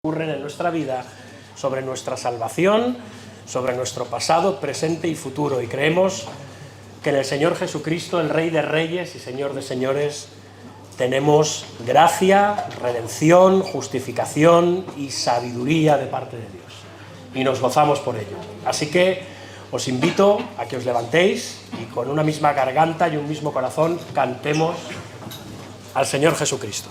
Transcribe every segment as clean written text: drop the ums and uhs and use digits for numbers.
ocurren en nuestra vida, sobre nuestra salvación, sobre nuestro pasado, presente y futuro. Y creemos que en el Señor Jesucristo, el Rey de Reyes y Señor de Señores, tenemos gracia, redención, justificación y sabiduría de parte de Dios. Y nos gozamos por ello. Así que os invito a que os levantéis y con una misma garganta y un mismo corazón cantemos al Señor Jesucristo.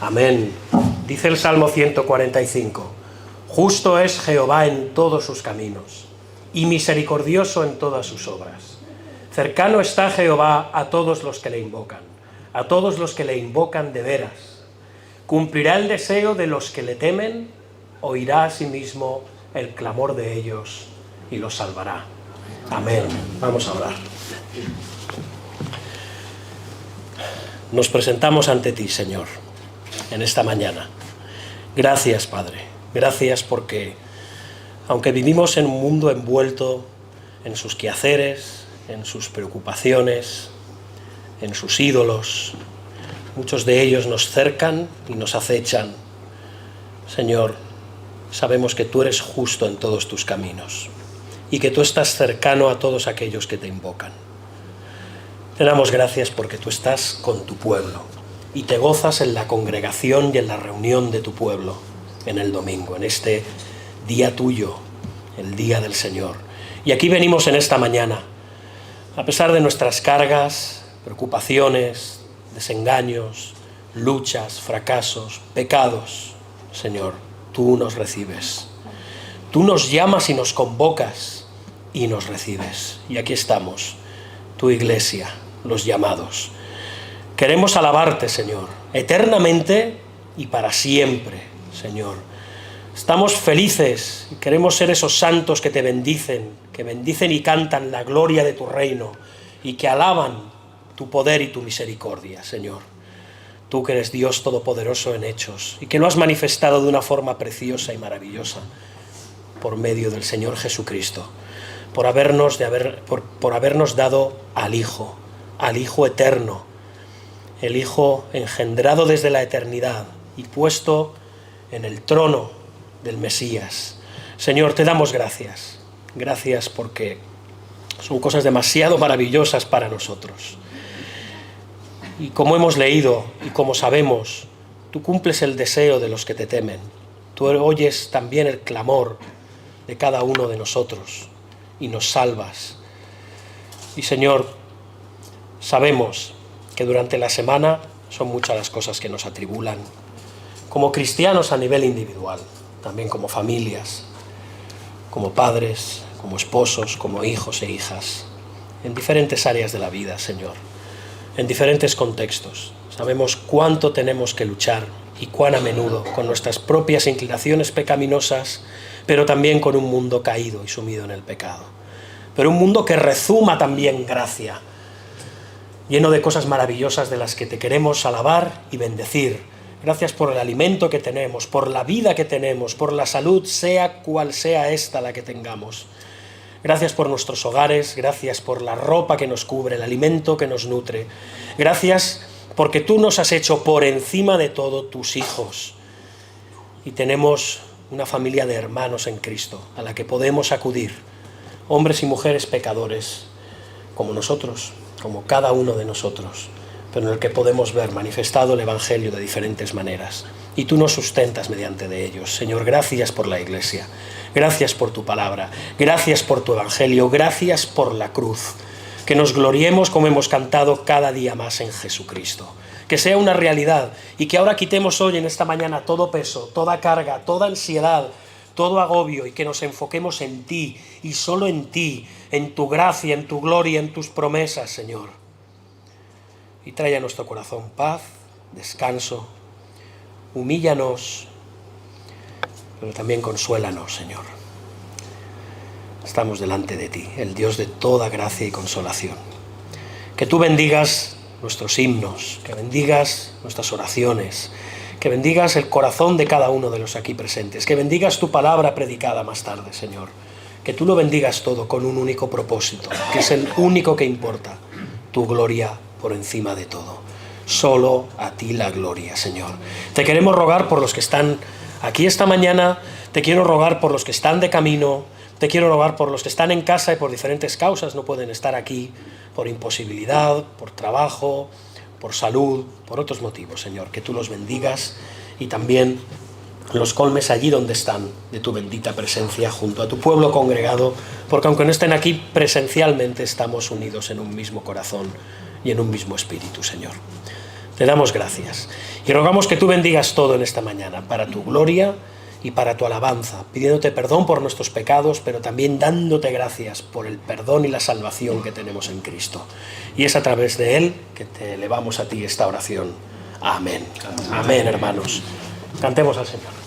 Amén. Dice el Salmo 145, justo es Jehová en todos sus caminos, y misericordioso en todas sus obras. Cercano está Jehová a todos los que le invocan, a todos los que le invocan de veras. Cumplirá el deseo de los que le temen, oirá asimismo el clamor de ellos y los salvará. Amén. Vamos a orar. Nos presentamos ante ti, Señor, en esta mañana. Gracias, Padre. Gracias porque, aunque vivimos en un mundo envuelto en sus quehaceres, en sus preocupaciones, en sus ídolos, muchos de ellos nos cercan y nos acechan. Señor, sabemos que tú eres justo en todos tus caminos y que tú estás cercano a todos aquellos que te invocan. Te damos gracias porque tú estás con tu pueblo y te gozas en la congregación y en la reunión de tu pueblo en el domingo, en este día tuyo, el día del Señor. Y aquí venimos en esta mañana, a pesar de nuestras cargas, preocupaciones, desengaños, luchas, fracasos, pecados. Señor, tú nos recibes. Tú nos llamas y nos convocas y nos recibes. Y aquí estamos, tu iglesia, los llamados. Queremos alabarte, Señor, eternamente y para siempre, Señor. Estamos felices y queremos ser esos santos que te bendicen, que bendicen y cantan la gloria de tu reino y que alaban tu poder y tu misericordia, Señor. Tú que eres Dios todopoderoso en hechos y que lo has manifestado de una forma preciosa y maravillosa por medio del Señor Jesucristo, por habernos dado al Hijo eterno, el Hijo engendrado desde la eternidad y puesto en el trono del Mesías. Señor, te damos gracias. Gracias porque son cosas demasiado maravillosas para nosotros. Y como hemos leído y como sabemos, tú cumples el deseo de los que te temen. Tú oyes también el clamor de cada uno de nosotros y nos salvas. Y Señor, sabemos que durante la semana son muchas las cosas que nos atribulan, como cristianos a nivel individual, también como familias, como padres, como esposos, como hijos e hijas, en diferentes áreas de la vida, Señor, en diferentes contextos. Sabemos cuánto tenemos que luchar y cuán a menudo con nuestras propias inclinaciones pecaminosas, pero también con un mundo caído y sumido en el pecado. Pero un mundo que rezuma también gracia, lleno de cosas maravillosas de las que te queremos alabar y bendecir. Gracias por el alimento que tenemos, por la vida que tenemos, por la salud, sea cual sea esta la que tengamos. Gracias por nuestros hogares, gracias por la ropa que nos cubre, el alimento que nos nutre. Gracias porque tú nos has hecho por encima de todo tus hijos. Y tenemos una familia de hermanos en Cristo a la que podemos acudir, hombres y mujeres pecadores, como nosotros, como cada uno de nosotros, pero en el que podemos ver manifestado el Evangelio de diferentes maneras. Y tú nos sustentas mediante de ellos. Señor, gracias por la Iglesia, gracias por tu palabra, gracias por tu Evangelio, gracias por la cruz. Que nos gloriemos como hemos cantado cada día más en Jesucristo. Que sea una realidad y que ahora quitemos hoy en esta mañana todo peso, toda carga, toda ansiedad, todo agobio y que nos enfoquemos en ti y solo en ti, en tu gracia, en tu gloria, en tus promesas, Señor. Y trae a nuestro corazón paz, descanso, humíllanos, pero también consuélanos, Señor. Estamos delante de ti, el Dios de toda gracia y consolación. Que tú bendigas nuestros himnos, que bendigas nuestras oraciones, que bendigas el corazón de cada uno de los aquí presentes, que bendigas tu palabra predicada más tarde, Señor. Que tú lo bendigas todo con un único propósito, que es el único que importa, tu gloria por encima de todo. Solo a ti la gloria, Señor. Te queremos rogar por los que están aquí esta mañana, te quiero rogar por los que están de camino, te quiero rogar por los que están en casa y por diferentes causas no pueden estar aquí, por imposibilidad, por trabajo, por salud, por otros motivos, Señor. Que tú los bendigas y también los colmes allí donde están de tu bendita presencia junto a tu pueblo congregado, porque aunque no estén aquí presencialmente, estamos unidos en un mismo corazón y en un mismo espíritu, Señor. Te damos gracias y rogamos que tú bendigas todo en esta mañana para tu gloria y para tu alabanza, pidiéndote perdón por nuestros pecados, pero también dándote gracias por el perdón y la salvación que tenemos en Cristo. Y es a través de Él que te elevamos a ti esta oración. Amén. Amén, hermanos. Cantemos al Señor.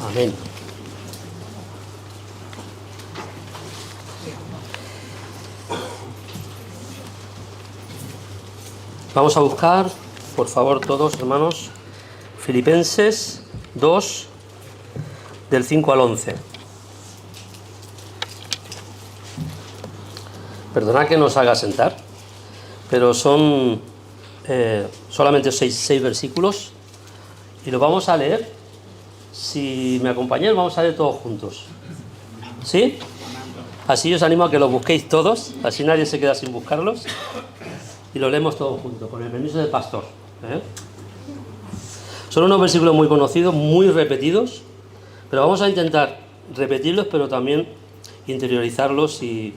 Amén. Vamos a buscar, por favor, todos, hermanos, Filipenses 2, del 5 al 11. Perdonad que nos haga sentar, pero son solamente seis versículos y los vamos a leer. Si me acompañáis, vamos a leer todos juntos. ¿Sí? Así os animo a que los busquéis todos, así nadie se queda sin buscarlos. Y lo leemos todos juntos, con el permiso del pastor. Son unos versículos muy conocidos, muy repetidos, pero vamos a intentar repetirlos, pero también interiorizarlos y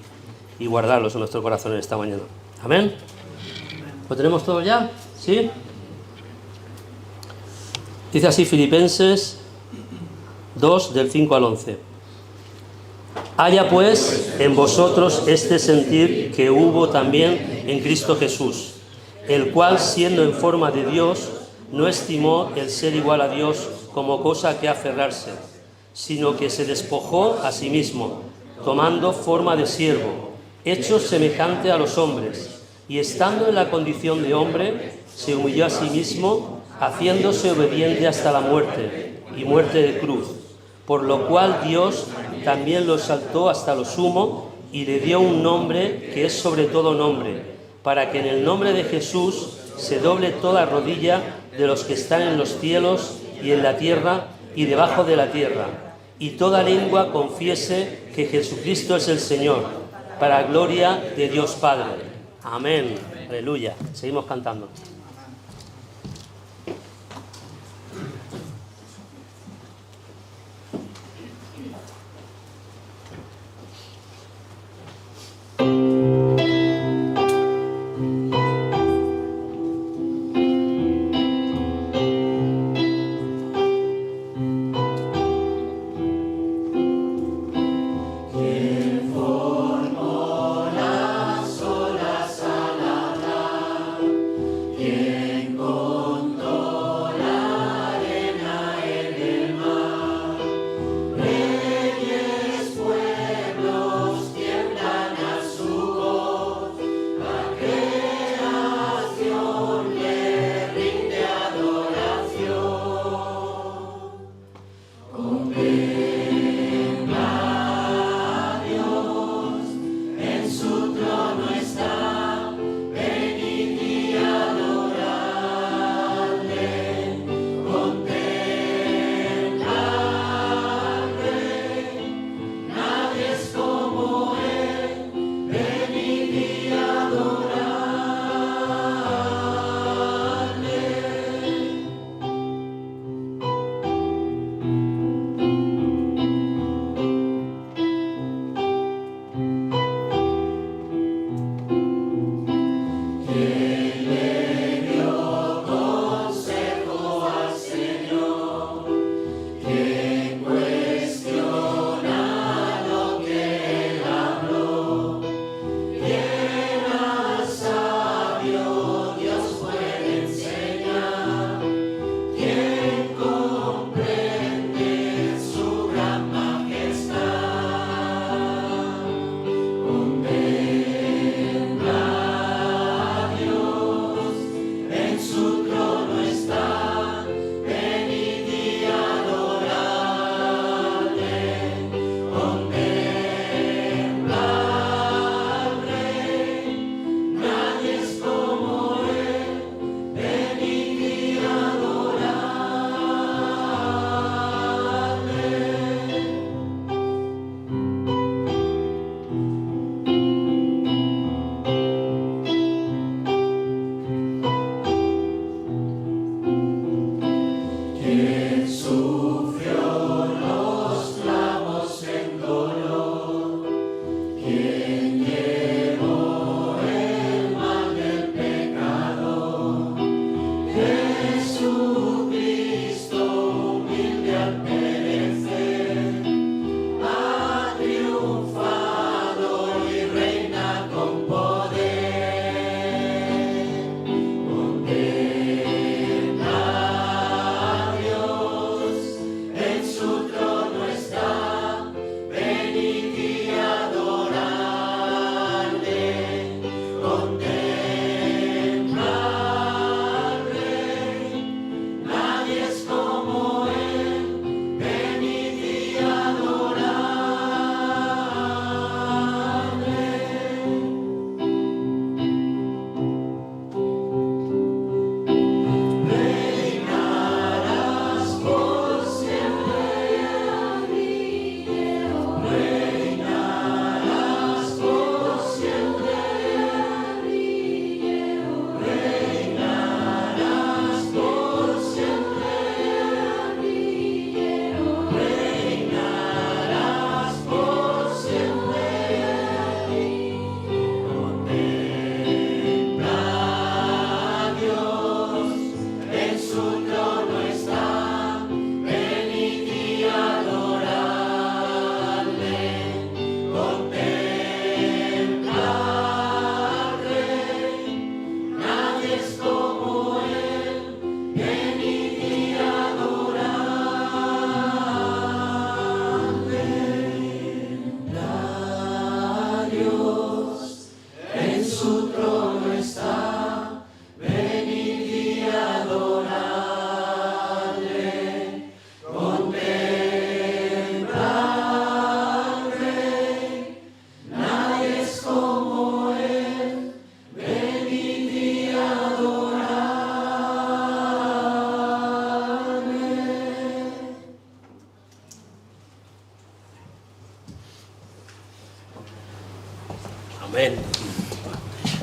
guardarlos en nuestro corazón esta mañana. ¿Amén? ¿Lo tenemos todo ya? ¿Sí? Dice así Filipenses 2, del 5 al 11. Haya pues en vosotros este sentir que hubo también en Cristo Jesús, el cual, siendo en forma de Dios, no estimó el ser igual a Dios como cosa que aferrarse, sino que se despojó a sí mismo, tomando forma de siervo, hecho semejante a los hombres, y estando en la condición de hombre, se humilló a sí mismo, haciéndose obediente hasta la muerte, y muerte de cruz. Por lo cual Dios también lo exaltó hasta lo sumo y le dio un nombre que es sobre todo nombre, para que en el nombre de Jesús se doble toda rodilla de los que están en los cielos y en la tierra y debajo de la tierra, y toda lengua confiese que Jesucristo es el Señor, para gloria de Dios Padre. Amén. Aleluya. Seguimos cantando. Yeah.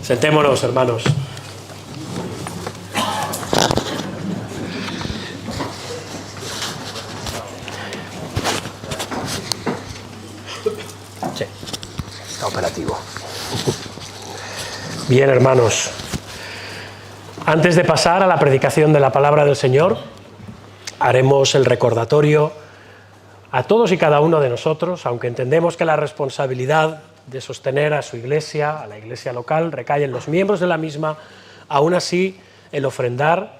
Sentémonos, hermanos. Sí, está operativo. Bien, hermanos. Antes de pasar a la predicación de la palabra del Señor, haremos el recordatorio a todos y cada uno de nosotros, aunque entendemos que la responsabilidad de sostener a su iglesia, a la iglesia local, recae en los miembros de la misma, aún así el ofrendar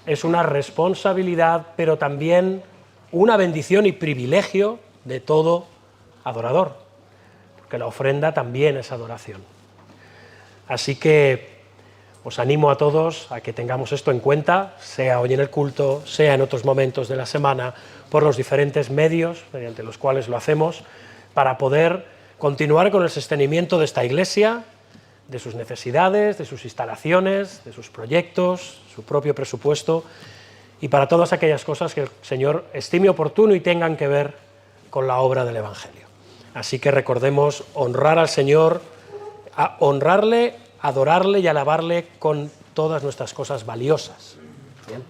es una responsabilidad, pero también una bendición y privilegio de todo adorador, porque la ofrenda también es adoración. Así que os animo a todos a que tengamos esto en cuenta, sea hoy en el culto, sea en otros momentos de la semana, por los diferentes medios mediante los cuales lo hacemos, para poder continuar con el sostenimiento de esta iglesia, de sus necesidades, de sus instalaciones, de sus proyectos, su propio presupuesto, y para todas aquellas cosas que el Señor estime oportuno y tengan que ver con la obra del Evangelio. Así que recordemos honrar al Señor, honrarle, adorarle y alabarle con todas nuestras cosas valiosas. Bien.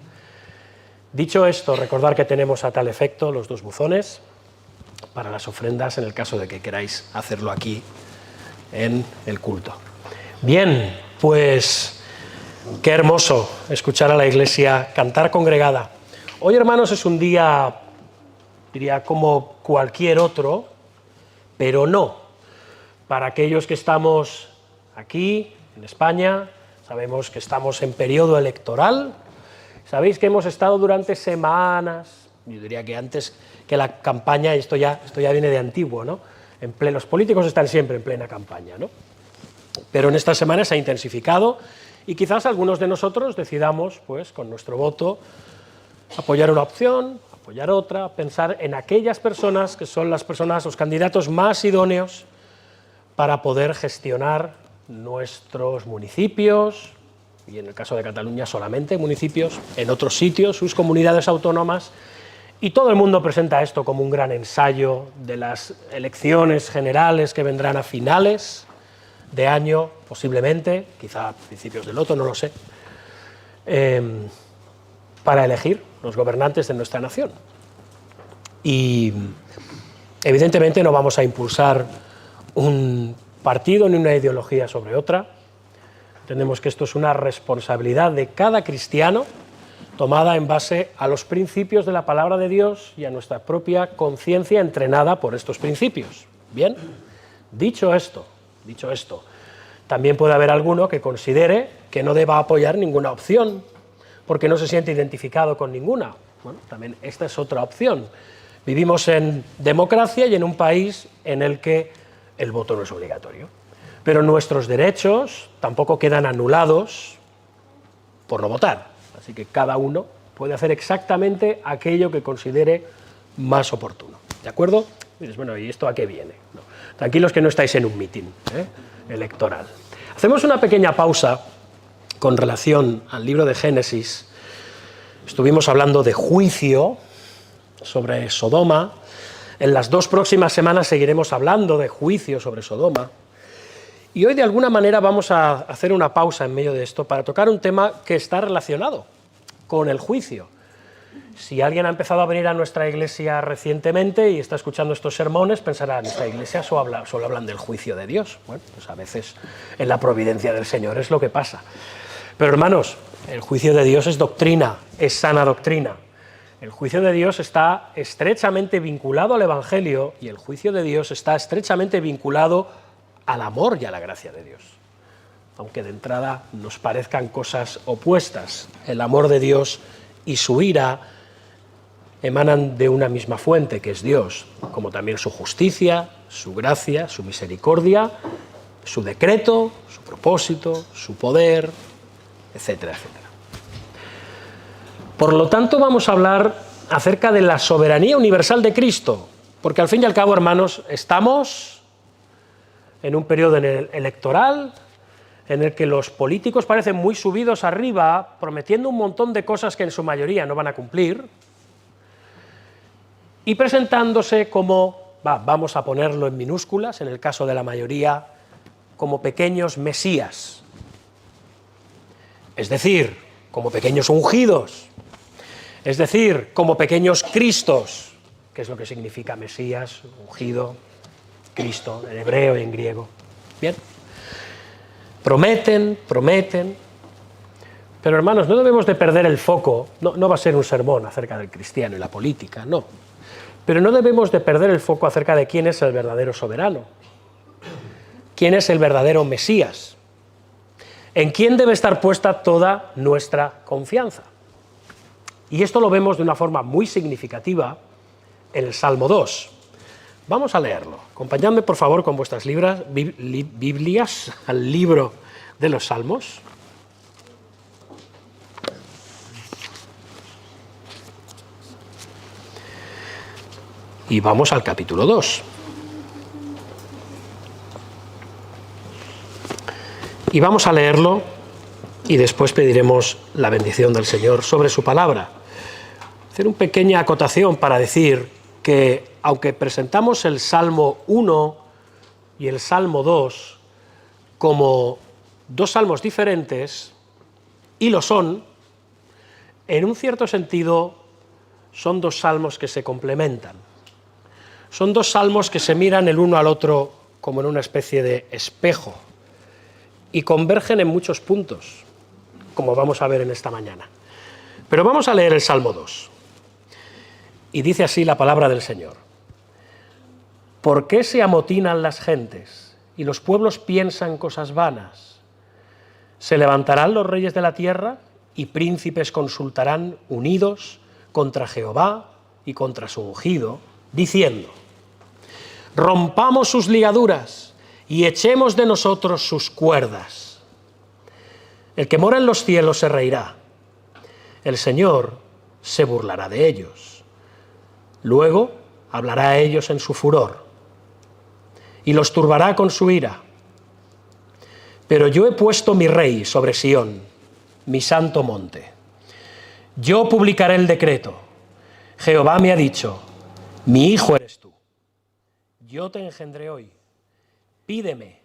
Dicho esto, recordar que tenemos a tal efecto los dos buzones para las ofrendas en el caso de que queráis hacerlo aquí en el culto. Bien, pues qué hermoso escuchar a la iglesia cantar congregada. Hoy, hermanos, es un día, diría, como cualquier otro, pero no. Para aquellos que estamos aquí, en España, sabemos que estamos en periodo electoral, sabéis que hemos estado durante semanas, yo diría que antes que la campaña, esto ya viene de antiguo, ¿no? Los políticos están siempre en plena campaña, ¿no? Pero en estas semanas se ha intensificado y quizás algunos de nosotros decidamos, pues, con nuestro voto, apoyar una opción, apoyar otra, pensar en aquellas personas que son las personas, los candidatos más idóneos para poder gestionar nuestros municipios, y en el caso de Cataluña solamente municipios, en otros sitios, sus comunidades autónomas, y todo el mundo presenta esto como un gran ensayo de las elecciones generales que vendrán a finales de año, posiblemente, quizá a principios del otro, no lo sé, para elegir los gobernantes de nuestra nación. Y evidentemente no vamos a impulsar un partido ni una ideología sobre otra. Entendemos que esto es una responsabilidad de cada cristiano tomada en base a los principios de la palabra de Dios y a nuestra propia conciencia entrenada por estos principios. Bien, dicho esto, también puede haber alguno que considere que no deba apoyar ninguna opción porque no se siente identificado con ninguna. Bueno, también esta es otra opción. Vivimos en democracia y en un país en el que el voto no es obligatorio. Pero nuestros derechos tampoco quedan anulados por no votar. Así que cada uno puede hacer exactamente aquello que considere más oportuno. ¿De acuerdo? Y dices, bueno, ¿y esto a qué viene? No. Tranquilos que no estáis en un mitin electoral. Hacemos una pequeña pausa con relación al libro de Génesis. Estuvimos hablando de juicio sobre Sodoma. En las 2 próximas semanas seguiremos hablando de juicio sobre Sodoma. Y hoy de alguna manera vamos a hacer una pausa en medio de esto para tocar un tema que está relacionado con el juicio. Si alguien ha empezado a venir a nuestra iglesia recientemente y está escuchando estos sermones, pensará, en esta iglesia solo hablan del juicio de Dios. Bueno, pues a veces en la providencia del Señor es lo que pasa. Pero hermanos, el juicio de Dios es doctrina, es sana doctrina. El juicio de Dios está estrechamente vinculado al Evangelio y el juicio de Dios está estrechamente vinculado al amor y a la gracia de Dios. Aunque de entrada nos parezcan cosas opuestas, el amor de Dios y su ira emanan de una misma fuente, que es Dios, como también su justicia, su gracia, su misericordia, su decreto, su propósito, su poder, etcétera, etcétera. Por lo tanto, vamos a hablar acerca de la soberanía universal de Cristo, porque al fin y al cabo, hermanos, estamos en un periodo electoral en el que los políticos parecen muy subidos arriba, prometiendo un montón de cosas que en su mayoría no van a cumplir, y presentándose como, vamos a ponerlo en minúsculas, en el caso de la mayoría, como pequeños mesías, es decir, como pequeños ungidos, es decir, como pequeños cristos, que es lo que significa mesías, ungido, Cristo, en hebreo y en griego. Bien, prometen, pero hermanos, no debemos de perder el foco, no va a ser un sermón acerca del cristiano y la política, no, pero no debemos de perder el foco acerca de quién es el verdadero soberano, quién es el verdadero Mesías, en quién debe estar puesta toda nuestra confianza. Y esto lo vemos de una forma muy significativa en el Salmo 2. Vamos a leerlo. Acompañadme, por favor, con vuestras Biblias al libro de los Salmos. Y vamos al capítulo 2. Y vamos a leerlo y después pediremos la bendición del Señor sobre su palabra. Hacer una pequeña acotación para decir que, aunque presentamos el Salmo 1 y el Salmo 2 como dos salmos diferentes, y lo son, en un cierto sentido son dos salmos que se complementan. Son dos salmos que se miran el uno al otro como en una especie de espejo y convergen en muchos puntos, como vamos a ver en esta mañana. Pero vamos a leer el Salmo 2. Y dice así la palabra del Señor. ¿Por qué se amotinan las gentes y los pueblos piensan cosas vanas? Se levantarán los reyes de la tierra y príncipes consultarán unidos contra Jehová y contra su ungido, diciendo: rompamos sus ligaduras y echemos de nosotros sus cuerdas. El que mora en los cielos se reirá, el Señor se burlará de ellos. Luego hablará a ellos en su furor y los turbará con su ira. Pero yo he puesto mi rey sobre Sión, mi santo monte. Yo publicaré el decreto. Jehová me ha dicho: mi hijo eres tú. Yo te engendré hoy. Pídeme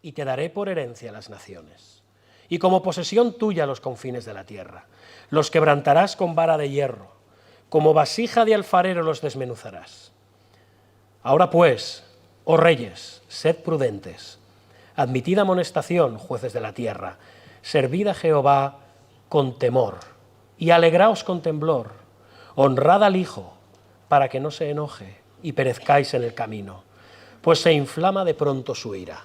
y te daré por herencia las naciones, y como posesión tuya los confines de la tierra. Los quebrantarás con vara de hierro, como vasija de alfarero los desmenuzarás. Ahora pues, oh reyes, sed prudentes, admitid amonestación, jueces de la tierra, servid a Jehová con temor, y alegraos con temblor, honrad al Hijo, para que no se enoje y perezcáis en el camino, pues se inflama de pronto su ira.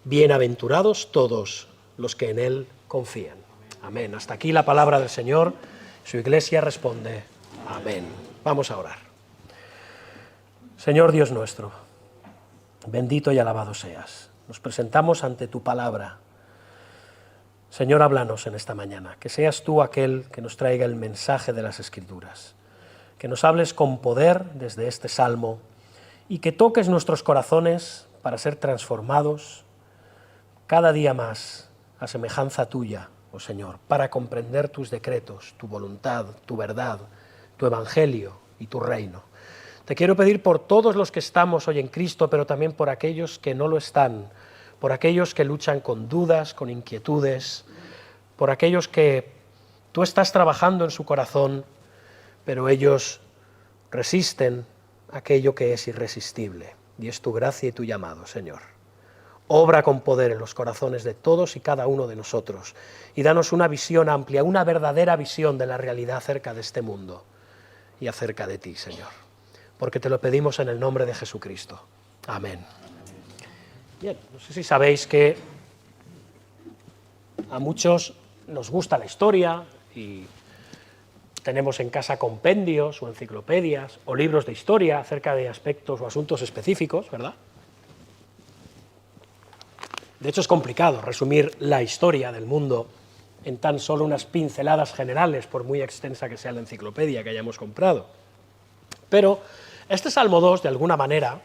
Bienaventurados todos los que en él confían. Amén. Hasta aquí la palabra del Señor. Su iglesia responde: amén. Vamos a orar. Señor Dios nuestro, bendito y alabado seas. Nos presentamos ante tu palabra. Señor, háblanos en esta mañana. Que seas tú aquel que nos traiga el mensaje de las Escrituras. Que nos hables con poder desde este salmo y que toques nuestros corazones para ser transformados cada día más a semejanza tuya, oh Señor, para comprender tus decretos, tu voluntad, tu verdad, tu evangelio y tu reino. Te quiero pedir por todos los que estamos hoy en Cristo, pero también por aquellos que no lo están, por aquellos que luchan con dudas, con inquietudes, por aquellos que tú estás trabajando en su corazón, pero ellos resisten aquello que es irresistible, y es tu gracia y tu llamado, Señor. Obra con poder en los corazones de todos y cada uno de nosotros, y danos una visión amplia, una verdadera visión de la realidad acerca de este mundo y acerca de ti, Señor. Porque te lo pedimos en el nombre de Jesucristo. Amén. Bien, no sé si sabéis que a muchos nos gusta la historia y tenemos en casa compendios o enciclopedias o libros de historia acerca de aspectos o asuntos específicos, ¿verdad? De hecho, es complicado resumir la historia del mundo en tan solo unas pinceladas generales, por muy extensa que sea la enciclopedia que hayamos comprado. Pero este Salmo 2, de alguna manera,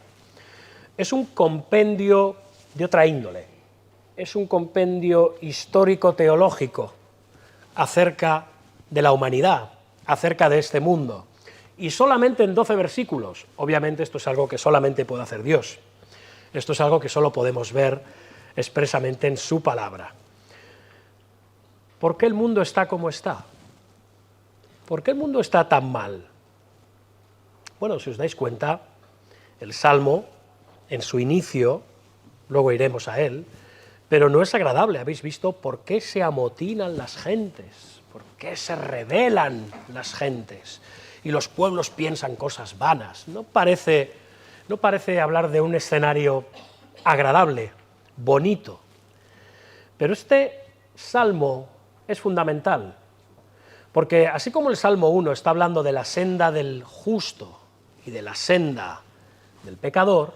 es un compendio de otra índole. Es un compendio histórico-teológico acerca de la humanidad, acerca de este mundo. Y solamente en 12 versículos. Obviamente esto es algo que solamente puede hacer Dios. Esto es algo que solo podemos ver expresamente en su palabra. ¿Por qué el mundo está como está? ¿Por qué el mundo está tan mal? Bueno, si os dais cuenta, el Salmo, en su inicio, luego iremos a él, pero no es agradable. Habéis visto por qué se amotinan las gentes, por qué se rebelan las gentes, y los pueblos piensan cosas vanas. No parece hablar de un escenario agradable, bonito. Pero este Salmo es fundamental, porque así como el Salmo 1 está hablando de la senda del justo y de la senda del pecador,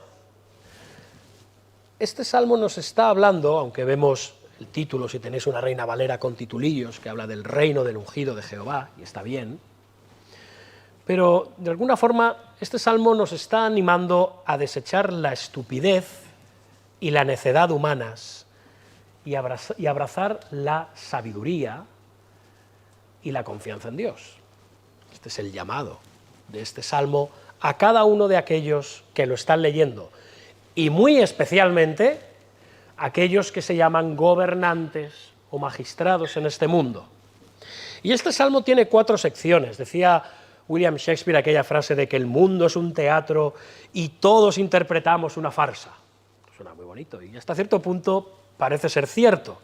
este Salmo nos está hablando, aunque vemos el título, si tenéis una Reina Valera con titulillos, que habla del reino del ungido de Jehová, y está bien, pero de alguna forma este Salmo nos está animando a desechar la estupidez y la necedad humanas y abrazar la sabiduría y la confianza en Dios. Este es el llamado de este Salmo a cada uno de aquellos que lo están leyendo, y muy especialmente aquellos que se llaman gobernantes o magistrados en este mundo. Y este Salmo tiene 4 secciones. Decía William Shakespeare aquella frase de que el mundo es un teatro y todos interpretamos una farsa. Suena muy bonito y hasta cierto punto parece ser cierto.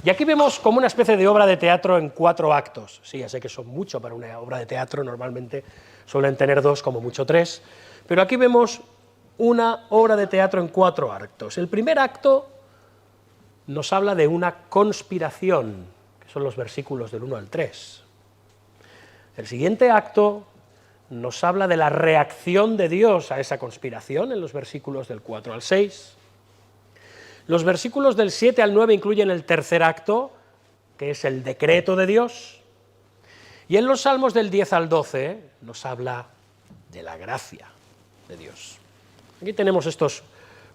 Y aquí vemos como una especie de obra de teatro en 4 actos. Sí, ya sé que son mucho para una obra de teatro, normalmente suelen tener 2, como mucho 3, pero aquí vemos una obra de teatro en 4 actos. El primer acto nos habla de una conspiración, que son los versículos del 1 al 3. El siguiente acto nos habla de la reacción de Dios a esa conspiración, en los versículos del 4 al 6. Los versículos del 7 al 9 incluyen el tercer acto, que es el decreto de Dios, y en los salmos del 10 al 12 nos habla de la gracia de Dios. Aquí tenemos estos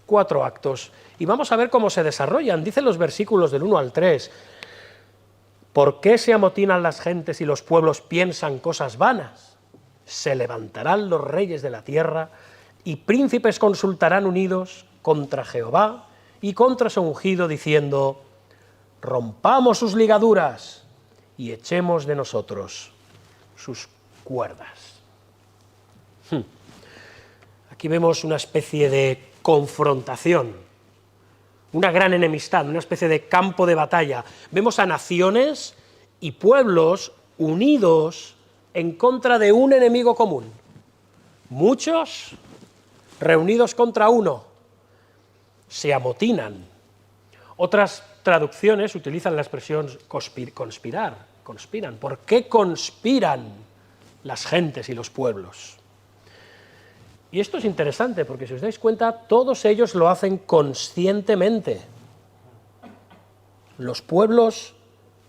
4 actos, y vamos a ver cómo se desarrollan. Dicen los versículos del 1 al 3, ¿por qué se amotinan las gentes y los pueblos piensan cosas vanas? Se levantarán los reyes de la tierra, y príncipes consultarán unidos contra Jehová y contra su ungido, diciendo, rompamos sus ligaduras y echemos de nosotros sus cuerdas. Aquí vemos una especie de confrontación, una gran enemistad, una especie de campo de batalla. Vemos a naciones y pueblos unidos en contra de un enemigo común. Muchos reunidos contra uno, se amotinan. Otras traducciones utilizan la expresión conspirar, conspiran. ¿Por qué conspiran las gentes y los pueblos? Y esto es interesante, porque si os dais cuenta, todos ellos lo hacen conscientemente. Los pueblos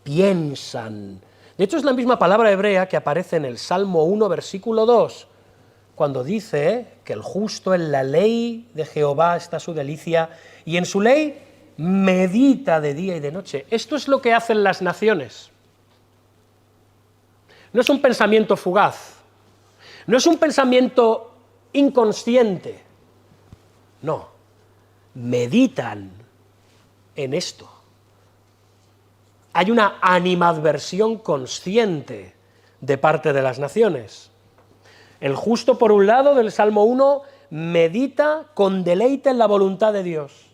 piensan. De hecho, es la misma palabra hebrea que aparece en el Salmo 1, versículo 2, cuando dice que el justo en la ley de Jehová está su delicia, y en su ley medita de día y de noche. Esto es lo que hacen las naciones. No es un pensamiento fugaz, no es un pensamiento inconsciente, no, meditan en esto. Hay una animadversión consciente de parte de las naciones. El justo, por un lado, del Salmo 1, medita con deleite en la voluntad de Dios.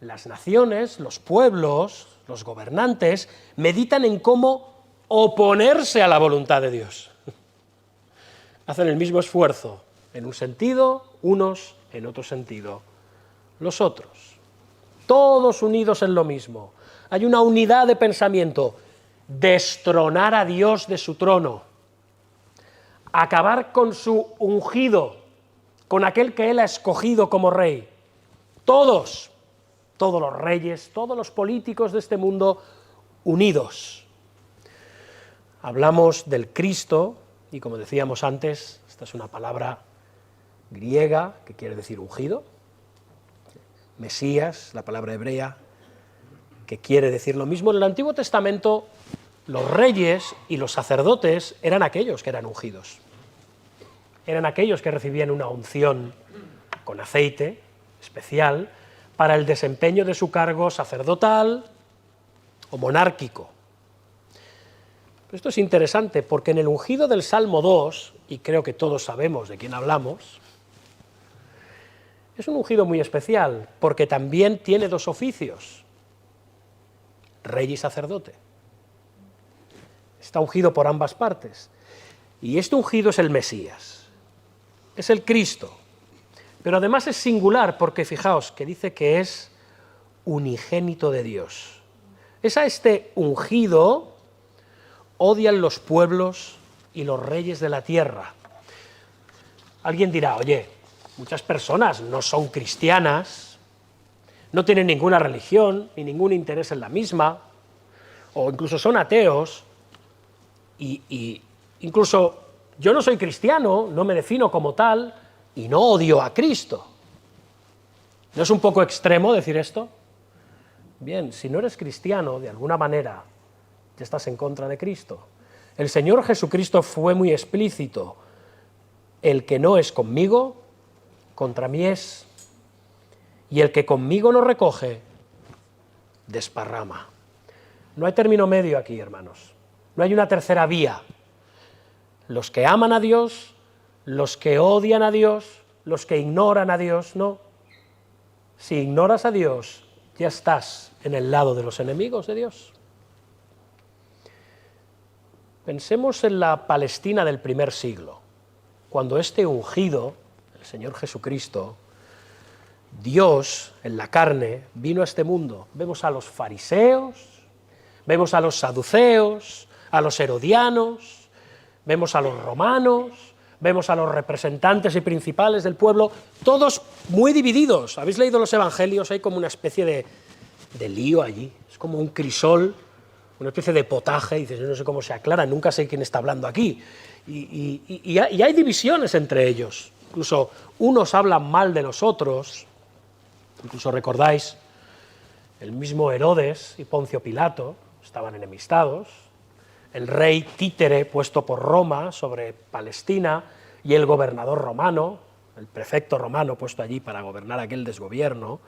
Las naciones, los pueblos, los gobernantes, meditan en cómo oponerse a la voluntad de Dios. Hacen el mismo esfuerzo, en un sentido, unos en otro sentido, los otros. Todos unidos en lo mismo. Hay una unidad de pensamiento, destronar a Dios de su trono, acabar con su ungido, con aquel que él ha escogido como rey. Todos los reyes, todos los políticos de este mundo unidos. Hablamos del Cristo, y como decíamos antes, esta es una palabra griega que quiere decir ungido, Mesías, la palabra hebrea, que quiere decir lo mismo. En el Antiguo Testamento, los reyes y los sacerdotes eran aquellos que eran ungidos. Eran aquellos que recibían una unción con aceite especial para el desempeño de su cargo sacerdotal o monárquico. Esto es interesante porque en el ungido del Salmo 2, y creo que todos sabemos de quién hablamos, es un ungido muy especial porque también tiene dos oficios, rey y sacerdote. Está ungido por ambas partes. Y este ungido es el Mesías, es el Cristo. Pero además es singular porque fijaos que dice que es unigénito de Dios. Es a este ungido odian los pueblos y los reyes de la tierra. Alguien dirá, oye, muchas personas no son cristianas, no tienen ninguna religión ni ningún interés en la misma, o incluso son ateos, y incluso yo no soy cristiano, no me defino como tal, y no odio a Cristo. ¿No es un poco extremo decir esto? Bien, si no eres cristiano, de alguna manera, ya estás en contra de Cristo. El Señor Jesucristo fue muy explícito. El que no es conmigo, contra mí es. Y el que conmigo no recoge, desparrama. No hay término medio aquí, hermanos. No hay una tercera vía. Los que aman a Dios, los que odian a Dios, los que ignoran a Dios, no. Si ignoras a Dios, ya estás en el lado de los enemigos de Dios. Pensemos en la Palestina del primer siglo, cuando este ungido, el Señor Jesucristo, Dios en la carne, vino a este mundo. Vemos a los fariseos, vemos a los saduceos, a los herodianos, vemos a los romanos, vemos a los representantes y principales del pueblo, todos muy divididos. ¿Habéis leído los evangelios? Hay como una especie de lío allí, es como un crisol, una especie de potaje, y dices, yo no sé cómo se aclara, nunca sé quién está hablando aquí. Y hay divisiones entre ellos, incluso unos hablan mal de los otros, incluso recordáis, el mismo Herodes y Poncio Pilato estaban enemistados, el rey títere puesto por Roma sobre Palestina y el gobernador romano, el prefecto romano puesto allí para gobernar aquel desgobierno,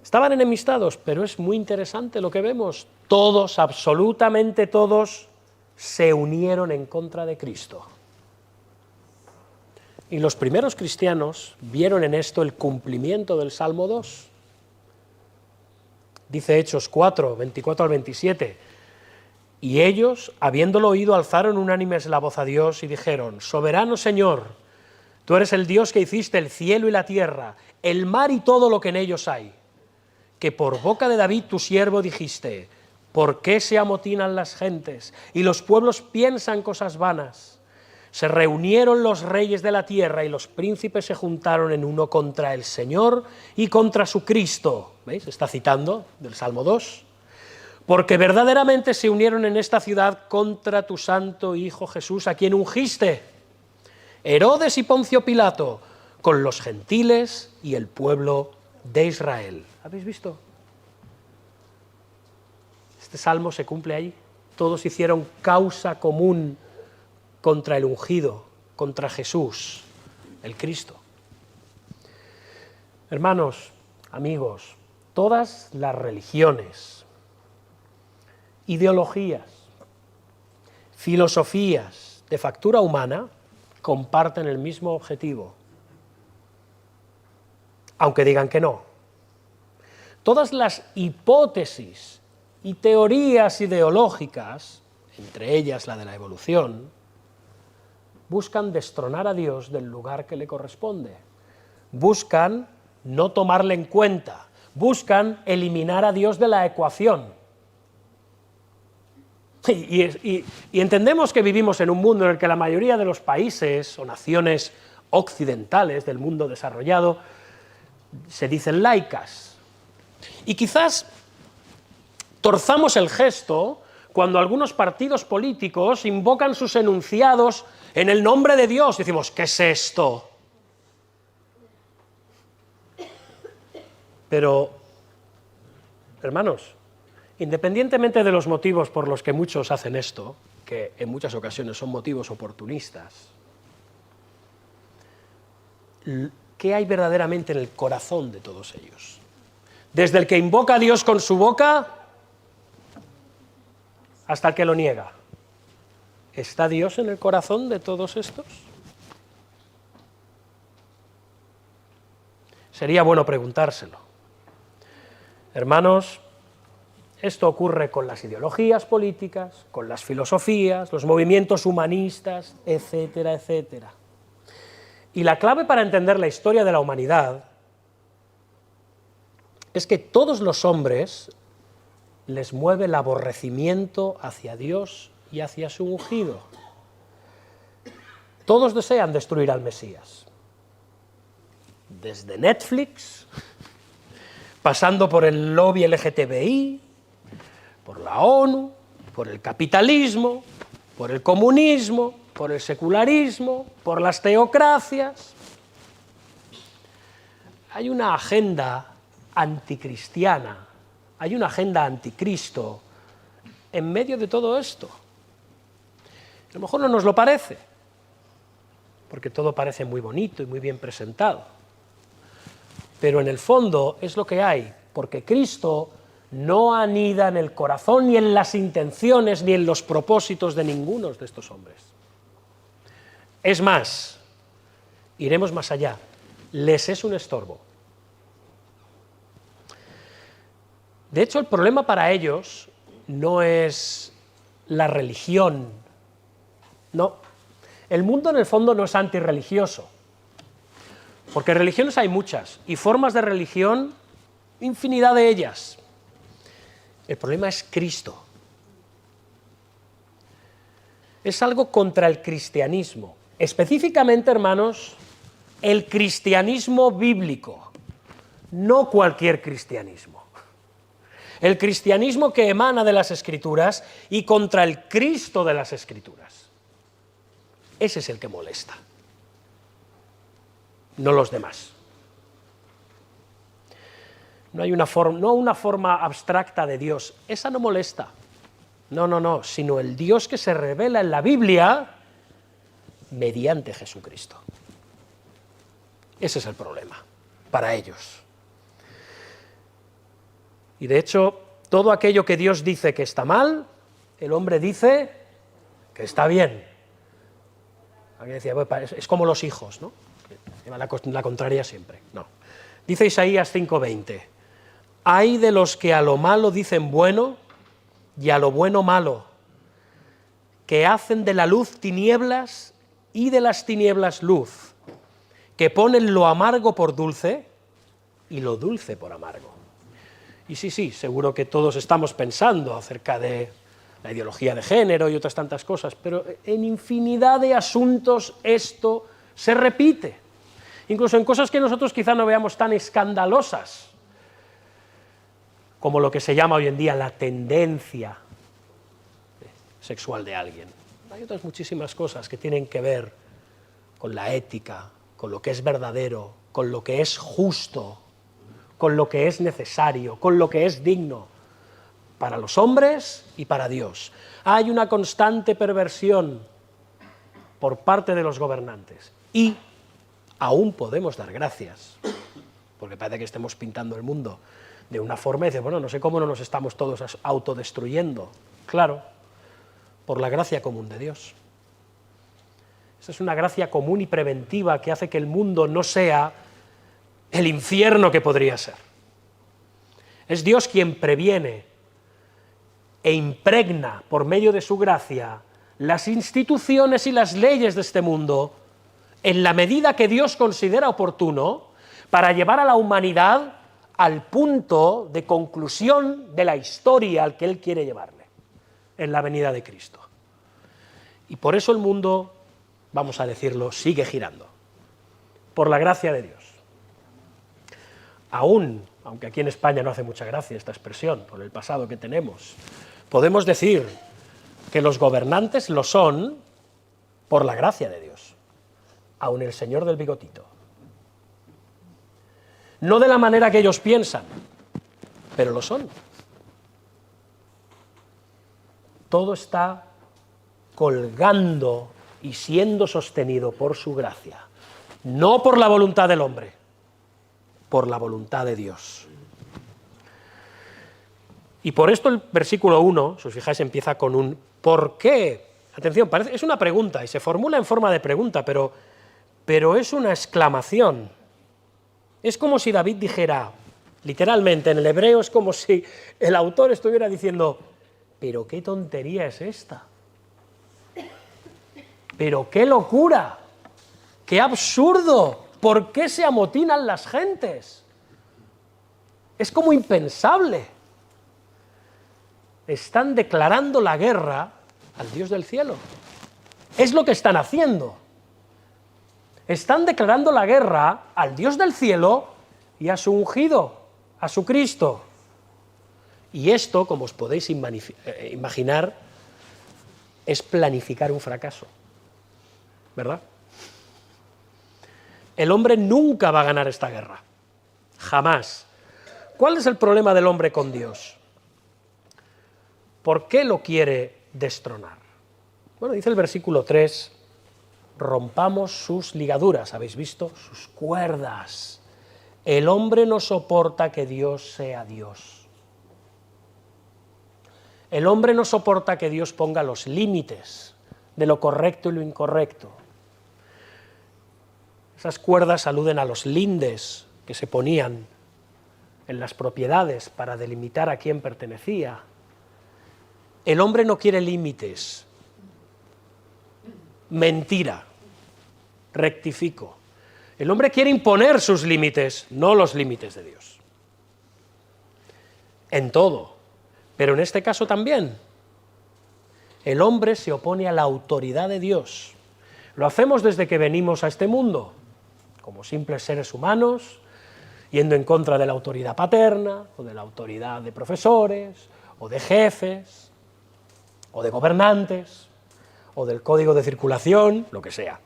estaban enemistados, pero es muy interesante lo que vemos. Todos, absolutamente todos, se unieron en contra de Cristo. Y los primeros cristianos vieron en esto el cumplimiento del Salmo 2. Dice Hechos 4, 24 al 27, y ellos, habiéndolo oído, alzaron unánimes la voz a Dios y dijeron, soberano Señor, tú eres el Dios que hiciste el cielo y la tierra, el mar y todo lo que en ellos hay, que por boca de David tu siervo dijiste, ¿por qué se amotinan las gentes y los pueblos piensan cosas vanas? Se reunieron los reyes de la tierra y los príncipes se juntaron en uno contra el Señor y contra su Cristo. ¿Veis? Está citando del Salmo 2. Porque verdaderamente se unieron en esta ciudad contra tu santo Hijo Jesús, a quien ungiste, Herodes y Poncio Pilato, con los gentiles y el pueblo de Israel. ¿Habéis visto? Este salmo se cumple ahí. Todos hicieron causa común contra el ungido, contra Jesús, el Cristo. Hermanos, amigos, todas las religiones, ideologías, filosofías de factura humana comparten el mismo objetivo, aunque digan que no. Todas las hipótesis y teorías ideológicas, entre ellas la de la evolución, buscan destronar a Dios del lugar que le corresponde, buscan no tomarle en cuenta, buscan eliminar a Dios de la ecuación. Y entendemos que vivimos en un mundo en el que la mayoría de los países o naciones occidentales del mundo desarrollado se dicen laicas. Y quizás torzamos el gesto cuando algunos partidos políticos invocan sus enunciados en el nombre de Dios. Decimos, ¿qué es esto? Pero, hermanos, independientemente de los motivos por los que muchos hacen esto, que en muchas ocasiones son motivos oportunistas, qué hay verdaderamente en el corazón de todos ellos. Desde el que invoca a Dios con su boca hasta el que lo niega. ¿Está Dios en el corazón de todos estos? Sería bueno preguntárselo. Hermanos, esto ocurre con las ideologías políticas, con las filosofías, los movimientos humanistas, etcétera, etcétera. Y la clave para entender la historia de la humanidad es que todos los hombres les mueve el aborrecimiento hacia Dios y hacia su ungido. Todos desean destruir al Mesías. Desde Netflix, pasando por el lobby LGTBI, por la ONU, por el capitalismo, por el comunismo, por el secularismo, por las teocracias. Hay una agenda anticristiana, hay una agenda anticristo en medio de todo esto. A lo mejor no nos lo parece, porque todo parece muy bonito y muy bien presentado. Pero en el fondo es lo que hay, porque Cristo no anida en el corazón, ni en las intenciones, ni en los propósitos de ninguno de estos hombres. Es más, iremos más allá, les es un estorbo. De hecho, el problema para ellos no es la religión, no. El mundo en el fondo no es antirreligioso, porque religiones hay muchas, y formas de religión, infinidad de ellas. El problema es Cristo. Es algo contra el cristianismo. Específicamente, hermanos, el cristianismo bíblico, no cualquier cristianismo. El cristianismo que emana de las Escrituras y contra el Cristo de las Escrituras. Ese es el que molesta, no los demás. No hay una forma abstracta de Dios, esa no molesta. No, sino el Dios que se revela en la Biblia mediante Jesucristo. Ese es el problema para ellos. Y de hecho, todo aquello que Dios dice que está mal, el hombre dice que está bien. Alguien decía, bueno, es como los hijos, ¿no? Que llevan la contraria siempre. No. Dice Isaías 5:20, hay de los que a lo malo dicen bueno y a lo bueno malo, que hacen de la luz tinieblas y de las tinieblas luz, que ponen lo amargo por dulce y lo dulce por amargo. Y sí, seguro que todos estamos pensando acerca de la ideología de género y otras tantas cosas, pero en infinidad de asuntos esto se repite, incluso en cosas que nosotros quizá no veamos tan escandalosas, como lo que se llama hoy en día la tendencia sexual de alguien. Hay otras muchísimas cosas que tienen que ver con la ética, con lo que es verdadero, con lo que es justo, con lo que es necesario, con lo que es digno, para los hombres y para Dios. Hay una constante perversión por parte de los gobernantes y aún podemos dar gracias, porque parece que estemos pintando el mundo de una forma y dice, bueno, no sé cómo no nos estamos todos autodestruyendo. Claro, por la gracia común de Dios. Esa es una gracia común y preventiva que hace que el mundo no sea el infierno que podría ser. Es Dios quien previene e impregna por medio de su gracia las instituciones y las leyes de este mundo en la medida que Dios considera oportuno para llevar a la humanidad al punto de conclusión de la historia al que Él quiere llevarle, en la venida de Cristo. Y por eso el mundo, vamos a decirlo, sigue girando, por la gracia de Dios. Aún, aunque aquí en España no hace mucha gracia esta expresión, por el pasado que tenemos, podemos decir que los gobernantes lo son por la gracia de Dios, aun el señor del bigotito. No de la manera que ellos piensan, pero lo son. Todo está colgando y siendo sostenido por su gracia. no por la voluntad del hombre, por la voluntad de Dios. Y por esto el versículo 1, si os fijáis, empieza con un ¿por qué? Atención, es una pregunta y se formula en forma de pregunta, pero es una exclamación. Es como si David dijera, literalmente en el hebreo es como si el autor estuviera diciendo, pero qué tontería es esta, pero qué locura, qué absurdo, ¿por qué se amotinan las gentes? Es como impensable. Están declarando la guerra al Dios del cielo. Es lo que están haciendo. Están declarando la guerra al Dios del cielo y a su ungido, a su Cristo. Y esto, como os podéis imaginar, es planificar un fracaso, ¿verdad? El hombre nunca va a ganar esta guerra, jamás. ¿Cuál es el problema del hombre con Dios? ¿Por qué lo quiere destronar? Bueno, dice el versículo 3, rompamos sus ligaduras, ¿habéis visto? Sus cuerdas. El hombre no soporta que Dios sea Dios. El hombre no soporta que Dios ponga los límites de lo correcto y lo incorrecto. Esas cuerdas aluden a los lindes que se ponían en las propiedades para delimitar a quién pertenecía. El hombre no quiere límites. Mentira. Rectifico. El hombre quiere imponer sus límites, no los límites de Dios. En todo, pero en este caso también. El hombre se opone a la autoridad de Dios. Lo hacemos desde que venimos a este mundo, como simples seres humanos, yendo en contra de la autoridad paterna, o de la autoridad de profesores, o de jefes, o de gobernantes, o del código de circulación, lo que sea.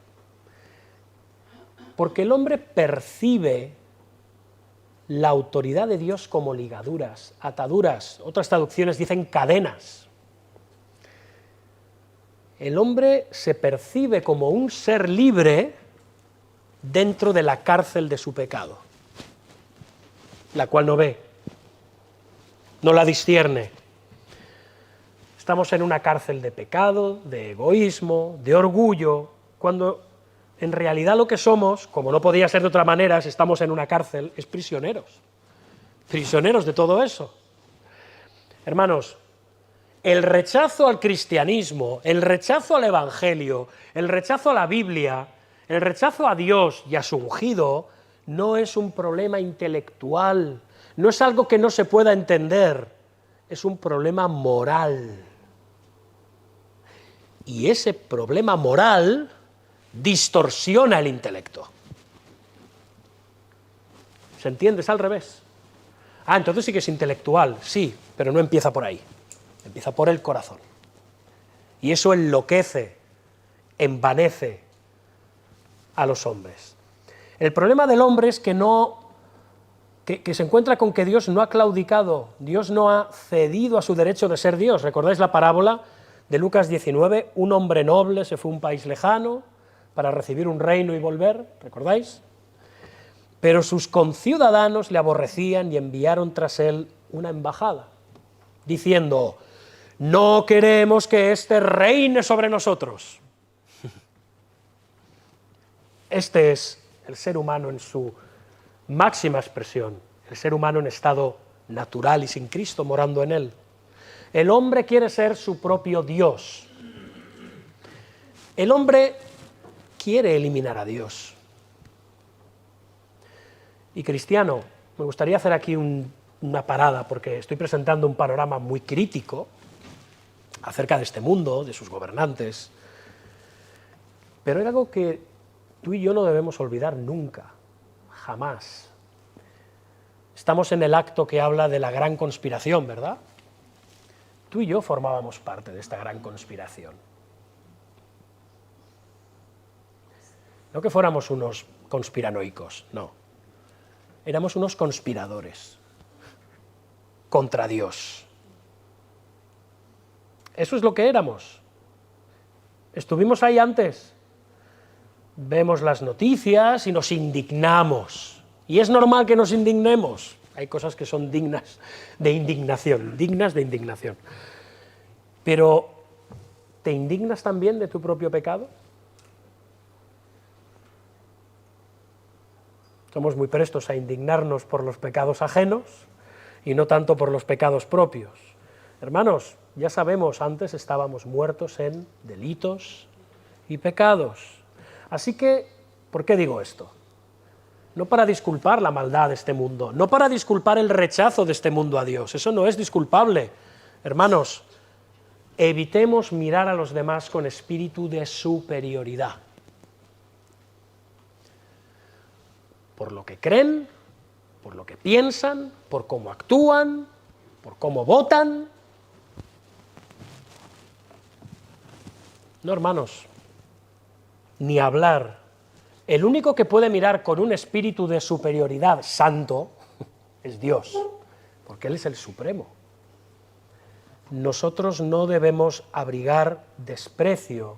Porque el hombre percibe la autoridad de Dios como ligaduras, ataduras, otras traducciones dicen cadenas. El hombre se percibe como un ser libre dentro de la cárcel de su pecado, la cual no ve, no la discierne. Estamos en una cárcel de pecado, de egoísmo, de orgullo, cuando en realidad lo que somos, como no podía ser de otra manera, si estamos en una cárcel, es prisioneros de todo eso. Hermanos, el rechazo al cristianismo, el rechazo al evangelio, el rechazo a la Biblia, el rechazo a Dios y a su ungido, no es un problema intelectual, no es algo que no se pueda entender, es un problema moral. Y ese problema moral distorsiona el intelecto. ¿Se entiende? Es al revés. Ah, entonces sí que es intelectual, sí, pero no empieza por ahí. Empieza por el corazón. Y eso enloquece, envanece a los hombres. El problema del hombre es que que se encuentra con que Dios no ha claudicado, Dios no ha cedido a su derecho de ser Dios. ¿Recordáis la parábola de Lucas 19? Un hombre noble se fue a un país lejano para recibir un reino y volver, ¿recordáis? Pero sus conciudadanos le aborrecían y enviaron tras él una embajada, diciendo, no queremos que éste reine sobre nosotros. Este es el ser humano en su máxima expresión, el ser humano en estado natural y sin Cristo morando en él. El hombre quiere ser su propio Dios. El hombre quiere eliminar a Dios. Y cristiano, me gustaría hacer aquí una parada, porque estoy presentando un panorama muy crítico acerca de este mundo, de sus gobernantes, pero hay algo que tú y yo no debemos olvidar nunca, jamás. Estamos en el acto que habla de la gran conspiración, ¿verdad? Tú y yo formábamos parte de esta gran conspiración. No que fuéramos unos conspiranoicos, no. Éramos unos conspiradores contra Dios. Eso es lo que éramos. Estuvimos ahí antes. vemos las noticias y nos indignamos. Y es normal que nos indignemos. Hay cosas que son dignas de indignación. Pero, ¿te indignas también de tu propio pecado? Somos muy prestos a indignarnos por los pecados ajenos y no tanto por los pecados propios. Hermanos, ya sabemos, antes estábamos muertos en delitos y pecados. Así que, ¿por qué digo esto? No para disculpar la maldad de este mundo, no para disculpar el rechazo de este mundo a Dios, eso no es disculpable. Hermanos, evitemos mirar a los demás con espíritu de superioridad. Por lo que creen, por lo que piensan, por cómo actúan, por cómo votan. No, hermanos, ni hablar. El único que puede mirar con un espíritu de superioridad santo es Dios, porque Él es el Supremo. Nosotros no debemos abrigar desprecio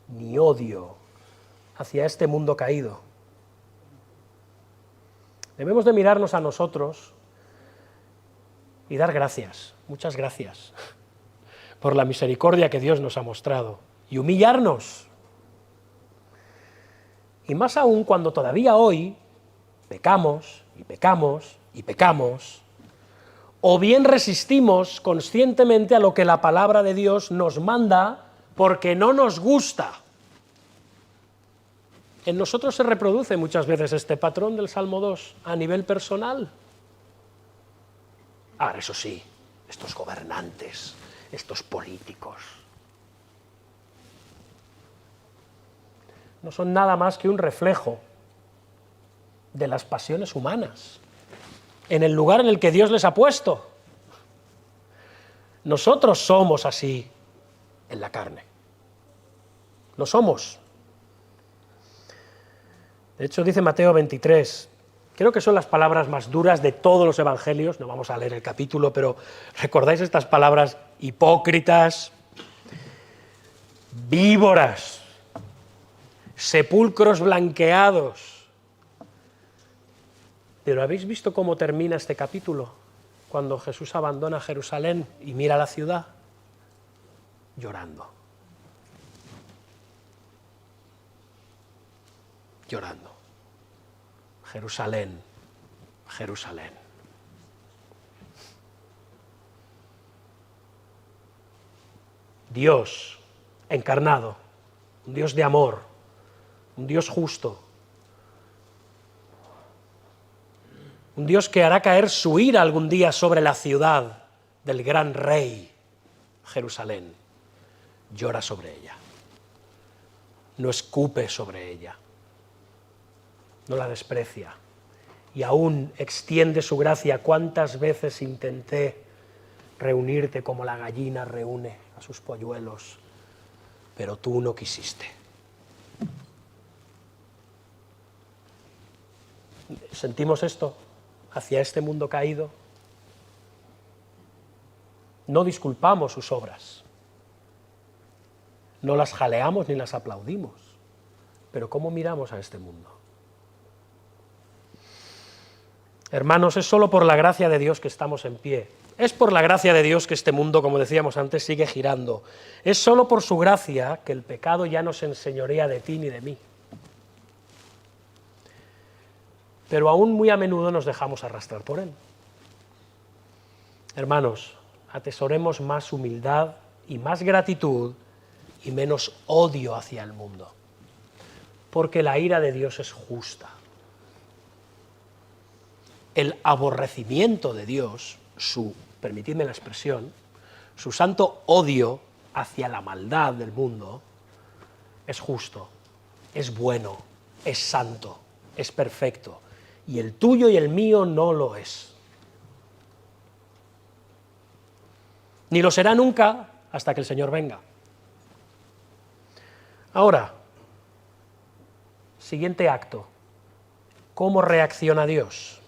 ni odio hacia este mundo caído. Debemos de mirarnos a nosotros y dar gracias, muchas gracias, por la misericordia que Dios nos ha mostrado, y humillarnos. Y más aún cuando todavía hoy pecamos y pecamos y pecamos, o bien resistimos conscientemente a lo que la palabra de Dios nos manda porque no nos gusta. En nosotros se reproduce muchas veces este patrón del Salmo 2 a nivel personal. Ahora, eso sí, estos gobernantes, estos políticos, no son nada más que un reflejo de las pasiones humanas, en el lugar en el que Dios les ha puesto. Nosotros somos así en la carne. Lo somos. De hecho, dice Mateo 23, creo que son las palabras más duras de todos los evangelios, no vamos a leer el capítulo, pero ¿recordáis estas palabras? Hipócritas, víboras, sepulcros blanqueados. Pero ¿habéis visto cómo termina este capítulo? Cuando Jesús abandona Jerusalén y mira la ciudad, llorando. Llorando. Jerusalén, Jerusalén. Dios encarnado, un Dios de amor, un Dios justo, un Dios que hará caer su ira algún día sobre la ciudad del gran rey, Jerusalén, llora sobre ella, no escupe sobre ella, no la desprecia, y aún extiende su gracia. ¿Cuántas veces intenté reunirte como la gallina reúne a sus polluelos, pero tú no quisiste? ¿Sentimos esto hacia este mundo caído? No disculpamos sus obras, no las jaleamos ni las aplaudimos, pero ¿cómo miramos a este mundo? Hermanos, es solo por la gracia de Dios que estamos en pie. Es por la gracia de Dios que este mundo, como decíamos antes, sigue girando. Es solo por su gracia que el pecado ya no se enseñorea de ti ni de mí. Pero aún muy a menudo nos dejamos arrastrar por él. Hermanos, atesoremos más humildad y más gratitud y menos odio hacia el mundo, porque la ira de Dios es justa. El aborrecimiento de Dios, permitidme la expresión, su santo odio hacia la maldad del mundo, es justo, es bueno, es santo, es perfecto, y el tuyo y el mío no lo es. Ni lo será nunca hasta que el Señor venga. Ahora, siguiente acto, ¿cómo reacciona Dios?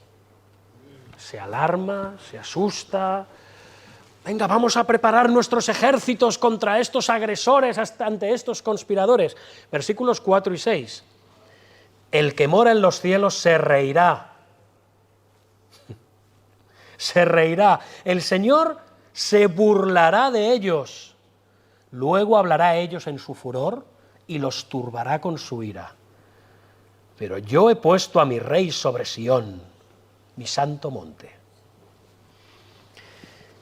Se alarma, se asusta. Venga, vamos a preparar nuestros ejércitos contra estos agresores, ante estos conspiradores. Versículos 4 y 6. El que mora en los cielos se reirá. Se reirá. El Señor se burlará de ellos. Luego hablará a ellos en su furor y los turbará con su ira. Pero yo he puesto a mi rey sobre Sión, mi santo monte.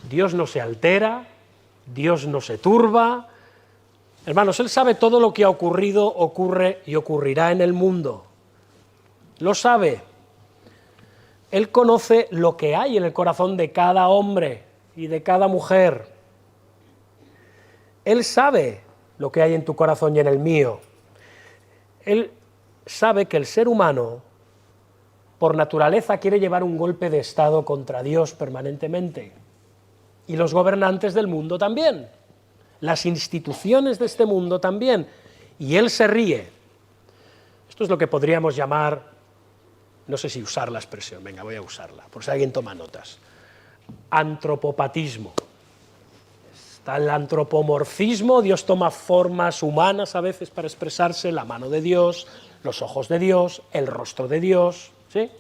Dios no se altera, Dios no se turba. Hermanos, Él sabe todo lo que ha ocurrido, ocurre y ocurrirá en el mundo. Lo sabe. Él conoce lo que hay en el corazón de cada hombre y de cada mujer. Él sabe lo que hay en tu corazón y en el mío. Él sabe que el ser humano, por naturaleza, quiere llevar un golpe de estado contra Dios permanentemente. Y los gobernantes del mundo también. Las instituciones de este mundo también. Y Él se ríe. Esto es lo que podríamos llamar, no sé si usar la expresión, venga, voy a usarla, por si alguien toma notas. Antropopatismo. Está el antropomorfismo, Dios toma formas humanas a veces para expresarse, la mano de Dios, los ojos de Dios, el rostro de Dios, ¿sí?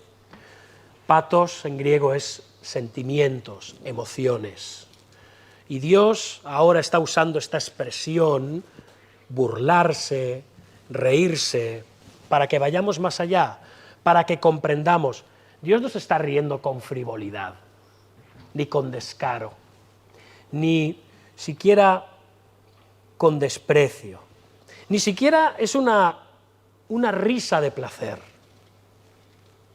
Patos en griego es sentimientos, emociones. Y Dios ahora está usando esta expresión, burlarse, reírse, para que vayamos más allá, para que comprendamos. Dios no se está riendo con frivolidad, ni con descaro, ni siquiera con desprecio, ni siquiera es una risa de placer.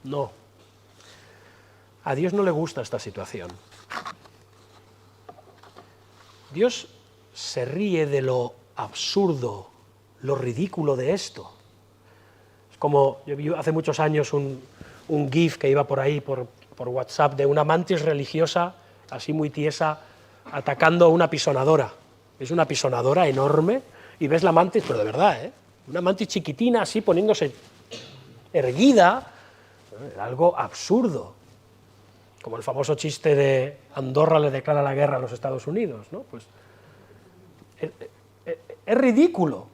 No. A Dios no le gusta esta situación. Dios se ríe de lo absurdo, lo ridículo de esto. Es como, yo vi hace muchos años un GIF que iba por ahí, por WhatsApp, de una mantis religiosa, así muy tiesa, atacando a una pisonadora. Es una pisonadora enorme, y ves la mantis, pero de verdad, una mantis chiquitina, así poniéndose erguida, algo absurdo. Como el famoso chiste de Andorra le declara la guerra a los Estados Unidos, ¿no? Pues es ridículo,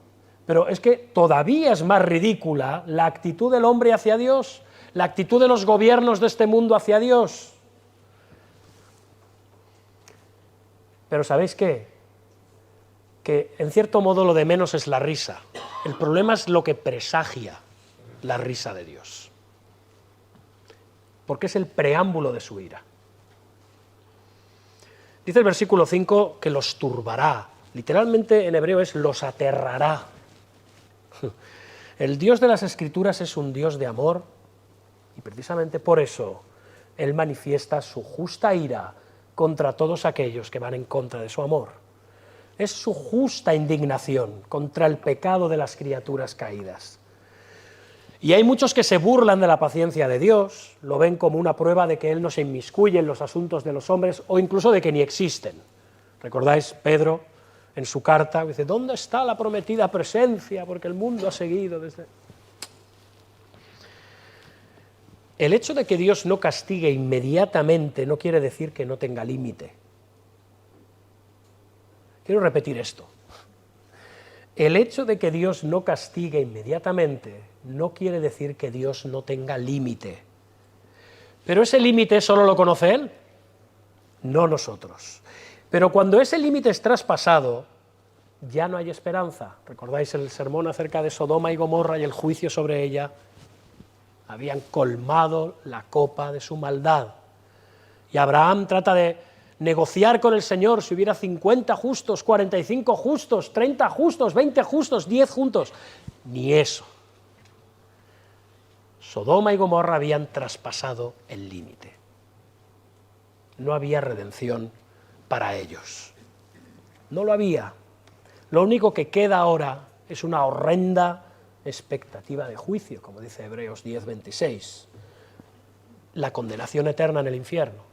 pero es que todavía es más ridícula la actitud del hombre hacia Dios, la actitud de los gobiernos de este mundo hacia Dios. Pero ¿sabéis qué? Que en cierto modo lo de menos es la risa. El problema es lo que presagia la risa de Dios. Porque es el preámbulo de su ira. Dice el versículo 5 que los turbará. Literalmente en hebreo es los aterrará. El Dios de las Escrituras es un Dios de amor y precisamente por eso Él manifiesta su justa ira contra todos aquellos que van en contra de su amor. Es su justa indignación contra el pecado de las criaturas caídas. Y hay muchos que se burlan de la paciencia de Dios, lo ven como una prueba de que Él no se inmiscuye en los asuntos de los hombres o incluso de que ni existen. ¿Recordáis Pedro en su carta? Dice, ¿dónde está la prometida presencia? Porque el mundo ha seguido desde... El hecho de que Dios no castigue inmediatamente no quiere decir que no tenga límite. Quiero repetir esto. El hecho de que Dios no castigue inmediatamente no quiere decir que Dios no tenga límite. Pero ese límite solo lo conoce Él, no nosotros. Pero cuando ese límite es traspasado, ya no hay esperanza. ¿Recordáis el sermón acerca de Sodoma y Gomorra y el juicio sobre ella? Habían colmado la copa de su maldad. Y Abraham trata de negociar con el Señor si hubiera 50 justos, 45 justos, 30 justos, 20 justos, 10 juntos. Ni eso. Sodoma y Gomorra habían traspasado el límite. No había redención para ellos. No lo había. Lo único que queda ahora es una horrenda expectativa de juicio, como dice Hebreos 10:26. La condenación eterna en el infierno.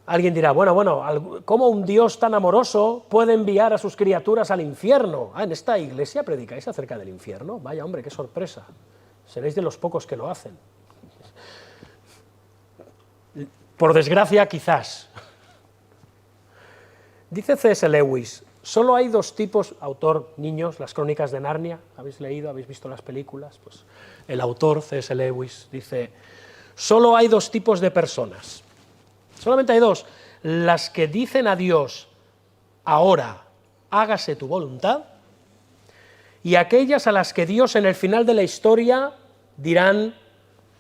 Alguien dirá, bueno, ¿cómo un Dios tan amoroso puede enviar a sus criaturas al infierno? En esta iglesia predicáis acerca del infierno. Vaya hombre, qué sorpresa. Seréis de los pocos que lo hacen. Por desgracia, quizás. Dice C.S. Lewis solo hay dos tipos, autor, niños, las Crónicas de Narnia, ¿habéis leído, habéis visto las películas? Pues el autor, C.S. Lewis, dice, solo hay dos tipos de personas, solamente hay dos, las que dicen a Dios, ahora, hágase tu voluntad, y aquellas a las que Dios en el final de la historia dirán,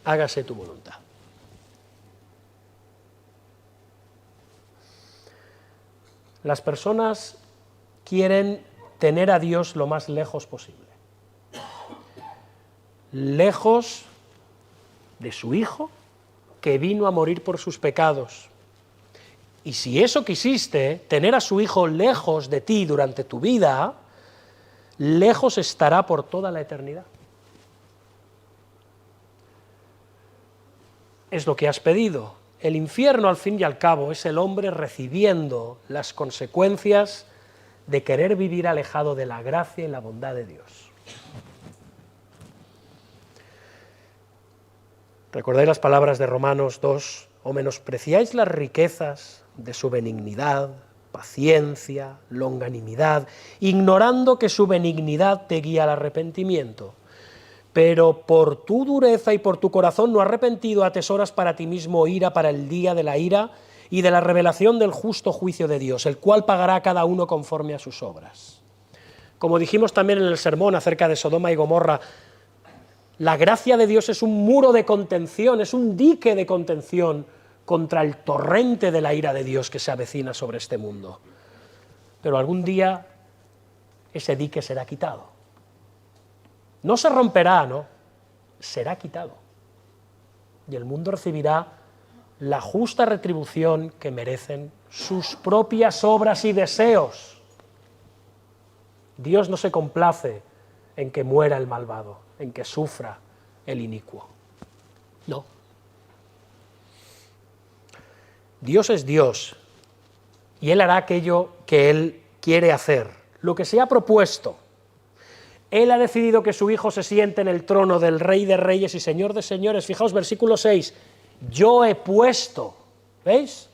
hágase tu voluntad. Las personas quieren tener a Dios lo más lejos posible, lejos de su Hijo, que vino a morir por sus pecados. Y si eso quisiste, tener a su Hijo lejos de ti durante tu vida, lejos estará por toda la eternidad. Es lo que has pedido. El infierno, al fin y al cabo, es el hombre recibiendo las consecuencias de querer vivir alejado de la gracia y la bondad de Dios. ¿Recordáis las palabras de Romanos 2? ¿O menospreciáis las riquezas de su benignidad, paciencia, longanimidad, ignorando que su benignidad te guía al arrepentimiento? Pero por tu dureza y por tu corazón no arrepentido atesoras para ti mismo ira para el día de la ira y de la revelación del justo juicio de Dios, el cual pagará a cada uno conforme a sus obras. Como dijimos también en el sermón acerca de Sodoma y Gomorra, la gracia de Dios es un muro de contención, es un dique de contención contra el torrente de la ira de Dios que se avecina sobre este mundo. Pero algún día ese dique será quitado. No se romperá, no, será quitado. Y el mundo recibirá la justa retribución que merecen sus propias obras y deseos. Dios no se complace en que muera el malvado, en que sufra el inicuo. No. Dios es Dios y Él hará aquello que Él quiere hacer, lo que se ha propuesto. Él ha decidido que su Hijo se siente en el trono del Rey de Reyes y Señor de Señores. Fijaos, versículo 6, yo he puesto, ¿veis?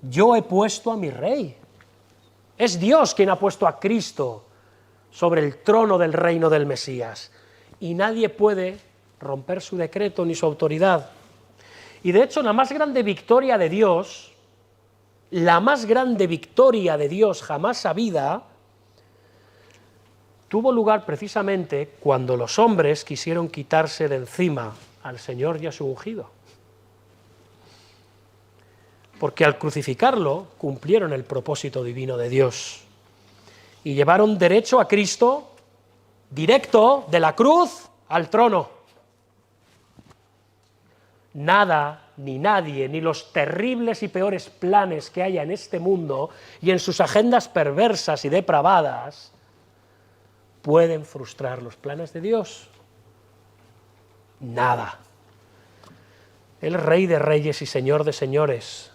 Yo he puesto a mi Rey. Es Dios quien ha puesto a Cristo sobre el trono del reino del Mesías. Y nadie puede romper su decreto ni su autoridad. Y de hecho, la más grande victoria de Dios, jamás sabida, tuvo lugar precisamente cuando los hombres quisieron quitarse de encima al Señor y a su ungido. Porque al crucificarlo cumplieron el propósito divino de Dios y llevaron derecho a Cristo directo de la cruz al trono. Nada, ni nadie, ni los terribles y peores planes que haya en este mundo y en sus agendas perversas y depravadas pueden frustrar los planes de Dios. Nada. El Rey de Reyes y Señor de Señores.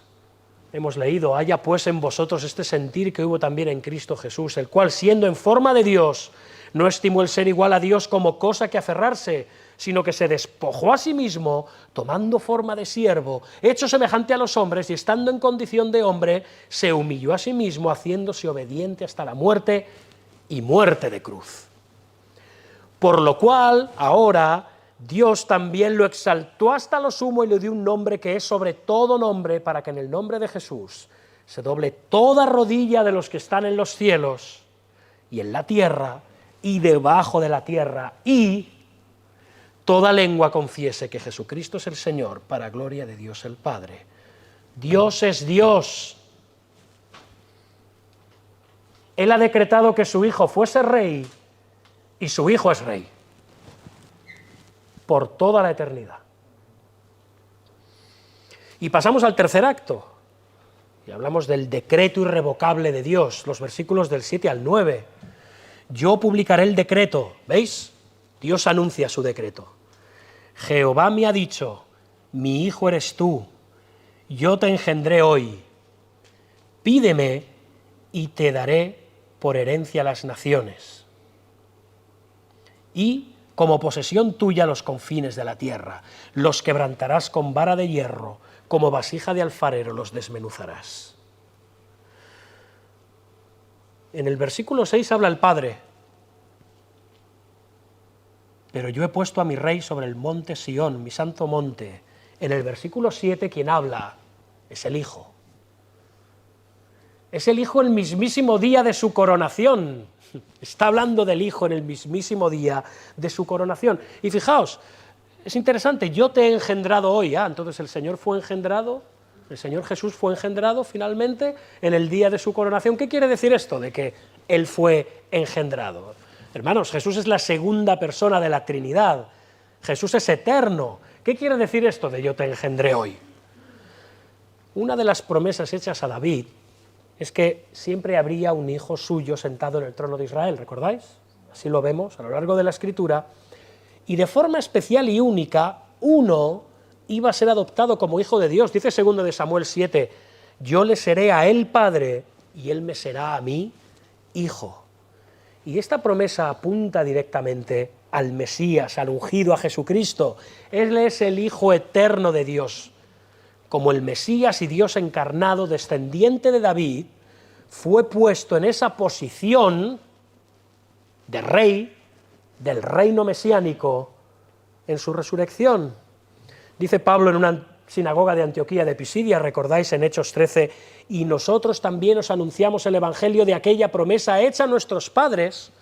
Hemos leído, haya pues en vosotros este sentir que hubo también en Cristo Jesús, el cual siendo en forma de Dios, no estimó el ser igual a Dios como cosa que aferrarse, sino que se despojó a sí mismo, tomando forma de siervo, hecho semejante a los hombres y estando en condición de hombre, se humilló a sí mismo, haciéndose obediente hasta la muerte y muerte de cruz. Por lo cual, ahora, Dios también lo exaltó hasta lo sumo y le dio un nombre que es sobre todo nombre, para que en el nombre de Jesús se doble toda rodilla de los que están en los cielos y en la tierra y debajo de la tierra, y toda lengua confiese que Jesucristo es el Señor, para gloria de Dios el Padre. Dios es Dios. Él ha decretado que su Hijo fuese Rey, y su Hijo es Rey por toda la eternidad. Y pasamos al tercer acto, y hablamos del decreto irrevocable de Dios, los versículos del 7 al 9. Yo publicaré el decreto, ¿veis? Dios anuncia su decreto. Jehová me ha dicho, mi hijo eres tú, yo te engendré hoy. Pídeme y te daré por herencia las naciones, y como posesión tuya los confines de la tierra. Los quebrantarás con vara de hierro, como vasija de alfarero los desmenuzarás. En el versículo 6 habla el Padre. Pero yo he puesto a mi rey sobre el monte Sión, mi santo monte. En el versículo 7 quien habla es el Hijo. Es el Hijo el mismísimo día de su coronación. Está hablando del Hijo en el mismísimo día de su coronación. Y fijaos, es interesante, yo te he engendrado hoy. Entonces el Señor fue engendrado, el Señor Jesús fue engendrado finalmente en el día de su coronación. ¿Qué quiere decir esto de que Él fue engendrado? Hermanos, Jesús es la segunda persona de la Trinidad. Jesús es eterno. ¿Qué quiere decir esto de yo te engendré hoy? Una de las promesas hechas a David es que siempre habría un hijo suyo sentado en el trono de Israel, ¿recordáis? Así lo vemos a lo largo de la Escritura, y de forma especial y única, uno iba a ser adoptado como hijo de Dios. Dice 2 de Samuel 7, yo le seré a él padre, y él me será a mí hijo. Y esta promesa apunta directamente al Mesías, al ungido, a Jesucristo. Él es el Hijo eterno de Dios. Como el Mesías y Dios encarnado, descendiente de David, fue puesto en esa posición de rey del reino mesiánico en su resurrección. Dice Pablo en una sinagoga de Antioquía de Pisidia, recordáis en Hechos 13, y nosotros también os anunciamos el evangelio de aquella promesa hecha a nuestros padres,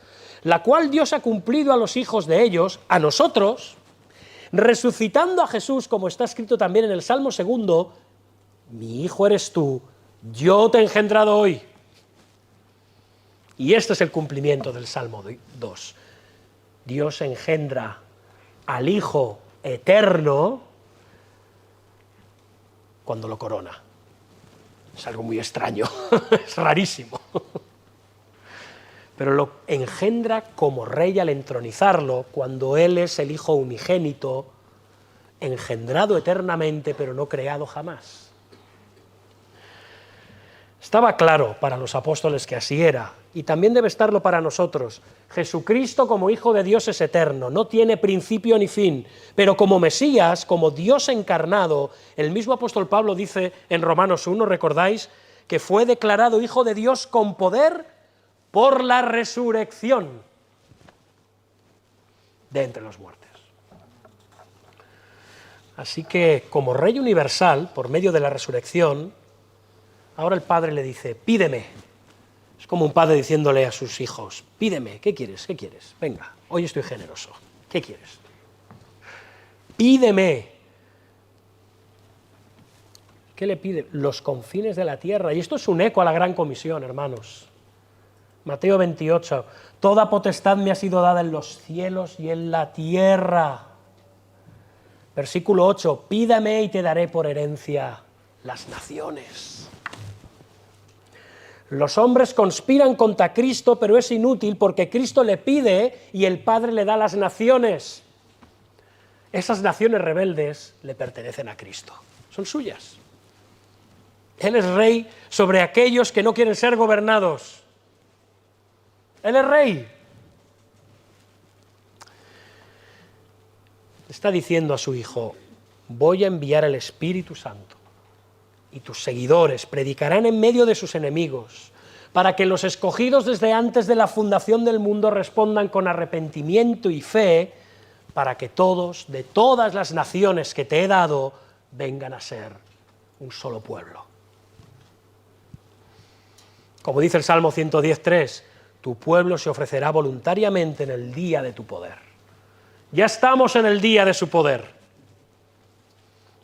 la cual Dios ha cumplido a los hijos de ellos, a nosotros, resucitando a Jesús, como está escrito también en el Salmo 2, mi hijo eres tú, yo te he engendrado hoy. Y este es el cumplimiento del Salmo 2. Dios engendra al Hijo eterno cuando lo corona. Es algo muy extraño, es rarísimo. Pero lo engendra como rey al entronizarlo, cuando Él es el Hijo unigénito, engendrado eternamente, pero no creado jamás. Estaba claro para los apóstoles que así era, y también debe estarlo para nosotros. Jesucristo como Hijo de Dios es eterno, no tiene principio ni fin, pero como Mesías, como Dios encarnado, el mismo apóstol Pablo dice en Romanos 1, ¿recordáis? Que fue declarado Hijo de Dios con poder por la resurrección de entre los muertos. Así que, como Rey universal, por medio de la resurrección, ahora el Padre le dice, pídeme. Es como un padre diciéndole a sus hijos, pídeme, ¿qué quieres? ¿Qué quieres? Venga, hoy estoy generoso. ¿Qué quieres? Pídeme. ¿Qué le pide? Los confines de la tierra. Y esto es un eco a la gran comisión, hermanos. Mateo 28, toda potestad me ha sido dada en los cielos y en la tierra. Versículo 8, pídame y te daré por herencia las naciones. Los hombres conspiran contra Cristo, pero es inútil porque Cristo le pide y el Padre le da las naciones. Esas naciones rebeldes le pertenecen a Cristo, son suyas. Él es rey sobre aquellos que no quieren ser gobernados. Él es rey. Está diciendo a su Hijo, voy a enviar el Espíritu Santo y tus seguidores predicarán en medio de sus enemigos para que los escogidos desde antes de la fundación del mundo respondan con arrepentimiento y fe para que todos, de todas las naciones que te he dado, vengan a ser un solo pueblo. Como dice el Salmo 110:3, tu pueblo se ofrecerá voluntariamente en el día de tu poder. Ya estamos en el día de su poder.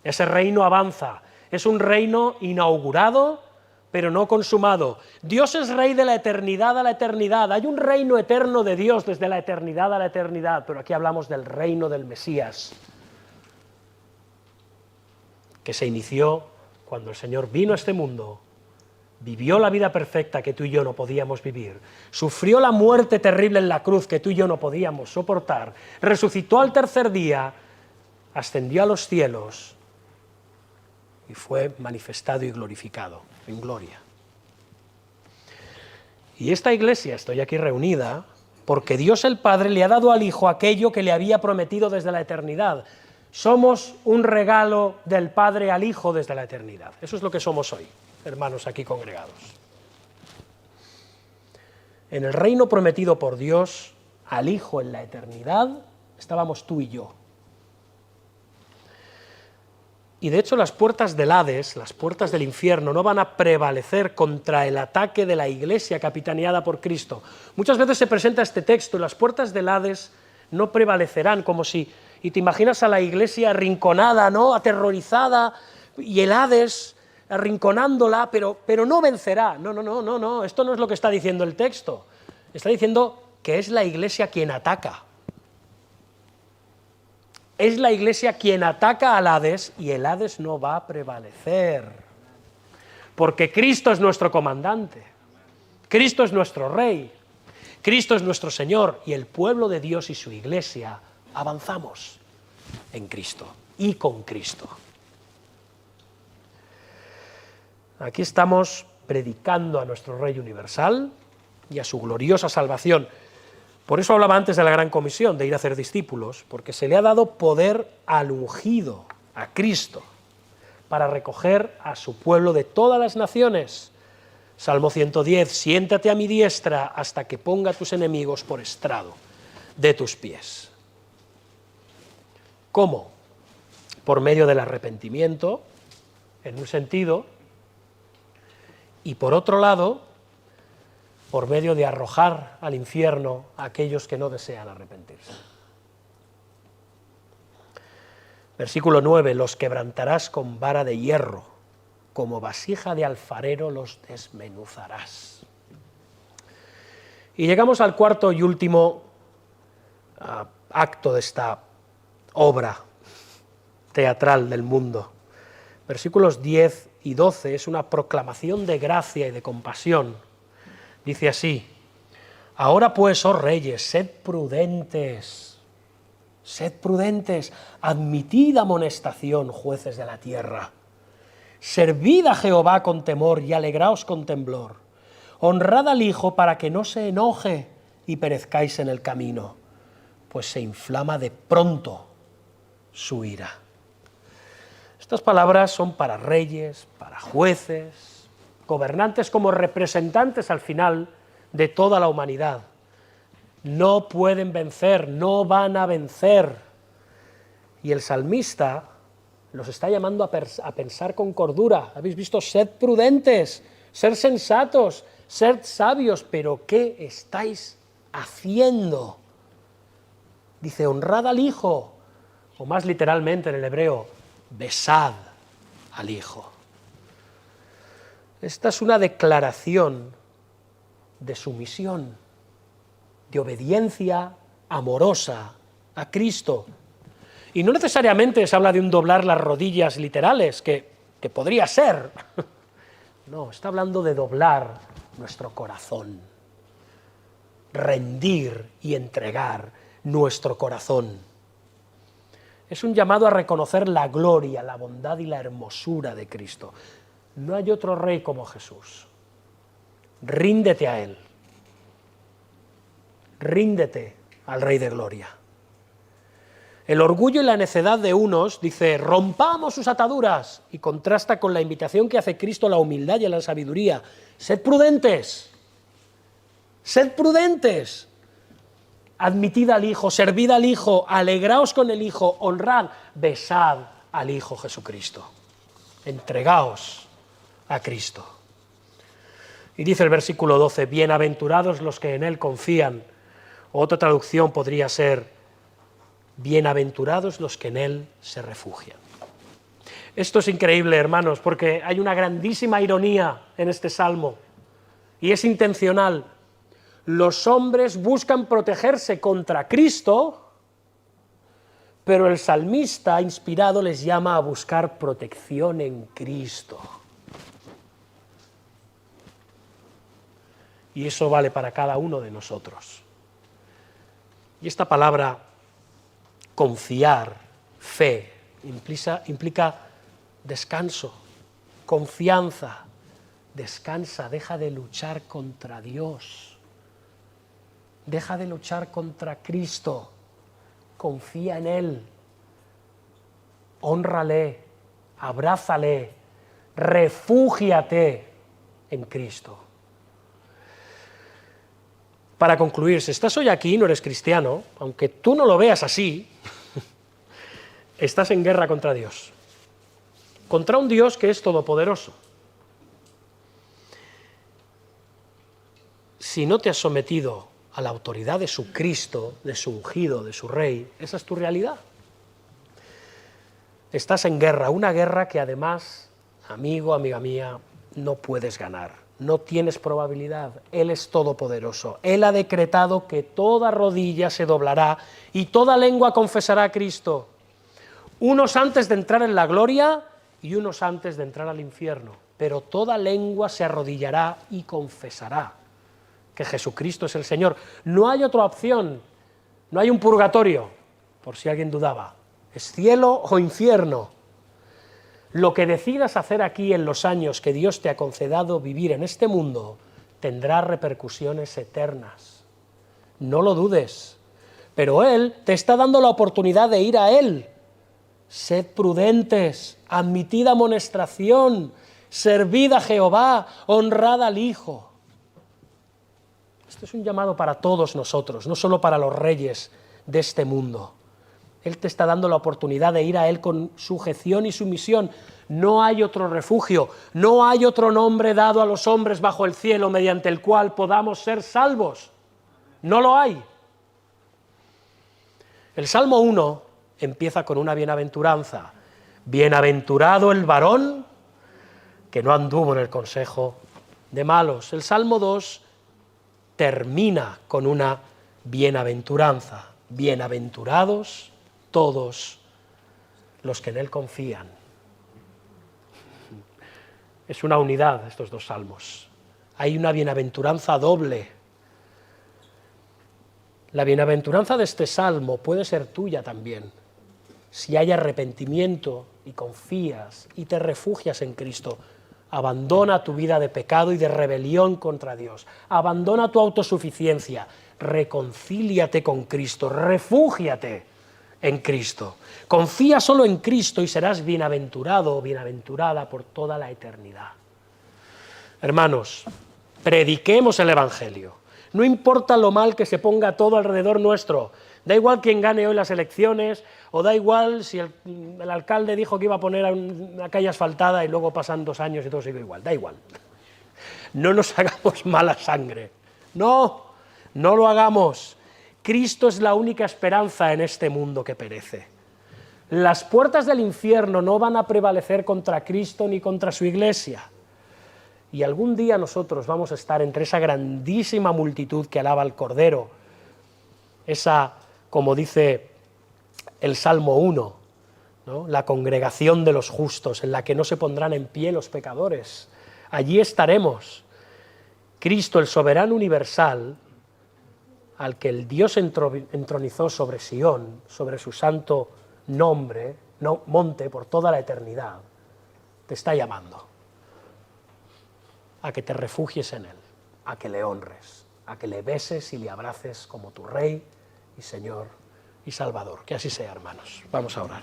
Ese reino avanza. Es un reino inaugurado, pero no consumado. Dios es rey de la eternidad a la eternidad. Hay un reino eterno de Dios desde la eternidad a la eternidad, pero aquí hablamos del reino del Mesías, que se inició cuando el Señor vino a este mundo, vivió la vida perfecta que tú y yo no podíamos vivir, sufrió la muerte terrible en la cruz que tú y yo no podíamos soportar, resucitó al tercer día, ascendió a los cielos y fue manifestado y glorificado en gloria. Y esta iglesia, estoy aquí reunida, porque Dios el Padre le ha dado al Hijo aquello que le había prometido desde la eternidad. Somos un regalo del Padre al Hijo desde la eternidad. Eso es lo que somos hoy, hermanos aquí congregados. En el reino prometido por Dios al Hijo en la eternidad, estábamos tú y yo. Y de hecho las puertas del Hades, las puertas del infierno, no van a prevalecer contra el ataque de la Iglesia capitaneada por Cristo. Muchas veces se presenta este texto, las puertas del Hades no prevalecerán, como si, y te imaginas a la Iglesia arrinconada, ¿no?, aterrorizada, y el Hades arrinconándola, pero no vencerá. No, esto no es lo que está diciendo el texto. Está diciendo que es la Iglesia quien ataca. Es la Iglesia quien ataca al Hades y el Hades no va a prevalecer. Porque Cristo es nuestro comandante, Cristo es nuestro Rey, Cristo es nuestro Señor y el pueblo de Dios y su Iglesia avanzamos en Cristo y con Cristo. Aquí estamos predicando a nuestro Rey universal y a su gloriosa salvación. Por eso hablaba antes de la gran comisión, de ir a hacer discípulos, porque se le ha dado poder al ungido, a Cristo, para recoger a su pueblo de todas las naciones. Salmo 110, siéntate a mi diestra hasta que ponga a tus enemigos por estrado de tus pies. ¿Cómo? Por medio del arrepentimiento, en un sentido, y por otro lado, por medio de arrojar al infierno a aquellos que no desean arrepentirse. Versículo 9, los quebrantarás con vara de hierro, como vasija de alfarero los desmenuzarás. Y llegamos al cuarto y último acto de esta obra teatral del mundo. Versículos 10 y 12 es una proclamación de gracia y de compasión. Dice así, ahora pues, oh reyes, sed prudentes, admitid amonestación, jueces de la tierra. Servid a Jehová con temor y alegraos con temblor. Honrad al Hijo para que no se enoje y perezcáis en el camino, pues se inflama de pronto su ira. Estas palabras son para reyes, para jueces, gobernantes como representantes al final de toda la humanidad. No pueden vencer, no van a vencer. Y el salmista los está llamando a pensar con cordura. ¿Habéis visto? Sed prudentes, ser sensatos, ser sabios, pero ¿qué estáis haciendo? Dice, honrad al Hijo, o más literalmente en el hebreo, besad al Hijo. Esta es una declaración de sumisión, de obediencia amorosa a Cristo. Y no necesariamente se habla de un doblar las rodillas literales, que podría ser. No, está hablando de doblar nuestro corazón, rendir y entregar nuestro corazón. Es un llamado a reconocer la gloria, la bondad y la hermosura de Cristo. No hay otro rey como Jesús. Ríndete a Él. Ríndete al Rey de Gloria. El orgullo y la necedad de unos, dice, rompamos sus ataduras, y contrasta con la invitación que hace Cristo a la humildad y a la sabiduría. Sed prudentes. Sed prudentes. Admitid al Hijo, servid al Hijo, alegraos con el Hijo, honrad, besad al Hijo Jesucristo. Entregaos a Cristo. Y dice el versículo 12, bienaventurados los que en Él confían. Otra traducción podría ser, bienaventurados los que en Él se refugian. Esto es increíble, hermanos, porque hay una grandísima ironía en este salmo, y es intencional. Los hombres buscan protegerse contra Cristo, pero el salmista inspirado les llama a buscar protección en Cristo. Y eso vale para cada uno de nosotros. Y esta palabra, confiar, fe, implica descanso, confianza. Descansa, deja de luchar contra Dios. Deja de luchar contra Cristo. Confía en Él. Hónrale, abrázale, refúgiate en Cristo. Para concluir, si estás hoy aquí y no eres cristiano, aunque tú no lo veas así, estás en guerra contra Dios. Contra un Dios que es todopoderoso. Si no te has sometido a la autoridad de su Cristo, de su ungido, de su Rey, esa es tu realidad. Estás en guerra, una guerra que además, amigo, amiga mía, no puedes ganar. No tienes probabilidad. Él es todopoderoso. Él ha decretado que toda rodilla se doblará y toda lengua confesará a Cristo. Unos antes de entrar en la gloria y unos antes de entrar al infierno. Pero toda lengua se arrodillará y confesará que Jesucristo es el Señor. No hay otra opción. No hay un purgatorio, por si alguien dudaba. Es cielo o infierno. Lo que decidas hacer aquí en los años que Dios te ha concedido vivir en este mundo tendrá repercusiones eternas. No lo dudes. Pero Él te está dando la oportunidad de ir a Él. Sed prudentes, admitid amonestación, servid a Jehová, honrad al Hijo. Esto es un llamado para todos nosotros, no solo para los reyes de este mundo. Él te está dando la oportunidad de ir a Él con sujeción y sumisión. No hay otro refugio, no hay otro nombre dado a los hombres bajo el cielo mediante el cual podamos ser salvos. No lo hay. El Salmo 1 empieza con una bienaventuranza. Bienaventurado el varón que no anduvo en el consejo de malos. El Salmo 2 termina con una bienaventuranza. Bienaventurados todos los que en Él confían. Es una unidad estos dos salmos. Hay una bienaventuranza doble. La bienaventuranza de este salmo puede ser tuya también. Si hay arrepentimiento y confías y te refugias en Cristo, abandona tu vida de pecado y de rebelión contra Dios. Abandona tu autosuficiencia. Reconcíliate con Cristo. Refúgiate en Cristo. Confía solo en Cristo y serás bienaventurado o bienaventurada por toda la eternidad. Hermanos, prediquemos el Evangelio. No importa lo mal que se ponga todo alrededor nuestro. Da igual quién gane hoy las elecciones, o da igual si el alcalde dijo que iba a poner una calle asfaltada y luego pasan 2 años y todo sigue igual. Da igual. No nos hagamos mala sangre. No lo hagamos. Cristo es la única esperanza en este mundo que perece. Las puertas del infierno no van a prevalecer contra Cristo ni contra su iglesia. Y algún día nosotros vamos a estar entre esa grandísima multitud que alaba al Cordero, esa, como dice el Salmo 1, ¿no?, la congregación de los justos, en la que no se pondrán en pie los pecadores. Allí estaremos. Cristo, el soberano universal, al que el Dios entronizó sobre Sión, sobre su santo nombre, monte por toda la eternidad, te está llamando a que te refugies en Él, a que le honres, a que le beses y le abraces como tu Rey y Señor y Salvador. Que así sea, hermanos. Vamos a orar.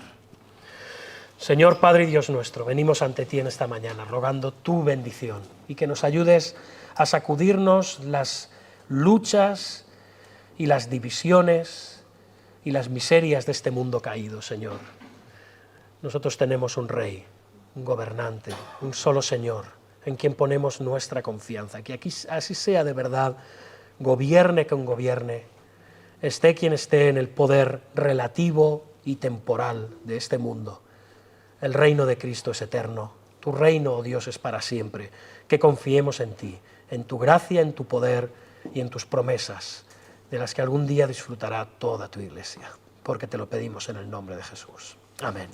Señor Padre y Dios nuestro, venimos ante ti en esta mañana rogando tu bendición y que nos ayudes a sacudirnos las luchas y las divisiones y las miserias de este mundo caído, Señor. Nosotros tenemos un Rey, un gobernante, un solo Señor, en quien ponemos nuestra confianza. Que aquí así sea de verdad, gobierne quien gobierne, esté quien esté en el poder relativo y temporal de este mundo. El reino de Cristo es eterno. Tu reino, oh Dios, es para siempre. Que confiemos en ti, en tu gracia, en tu poder y en tus promesas, de las que algún día disfrutará toda tu iglesia, porque te lo pedimos en el nombre de Jesús. Amén.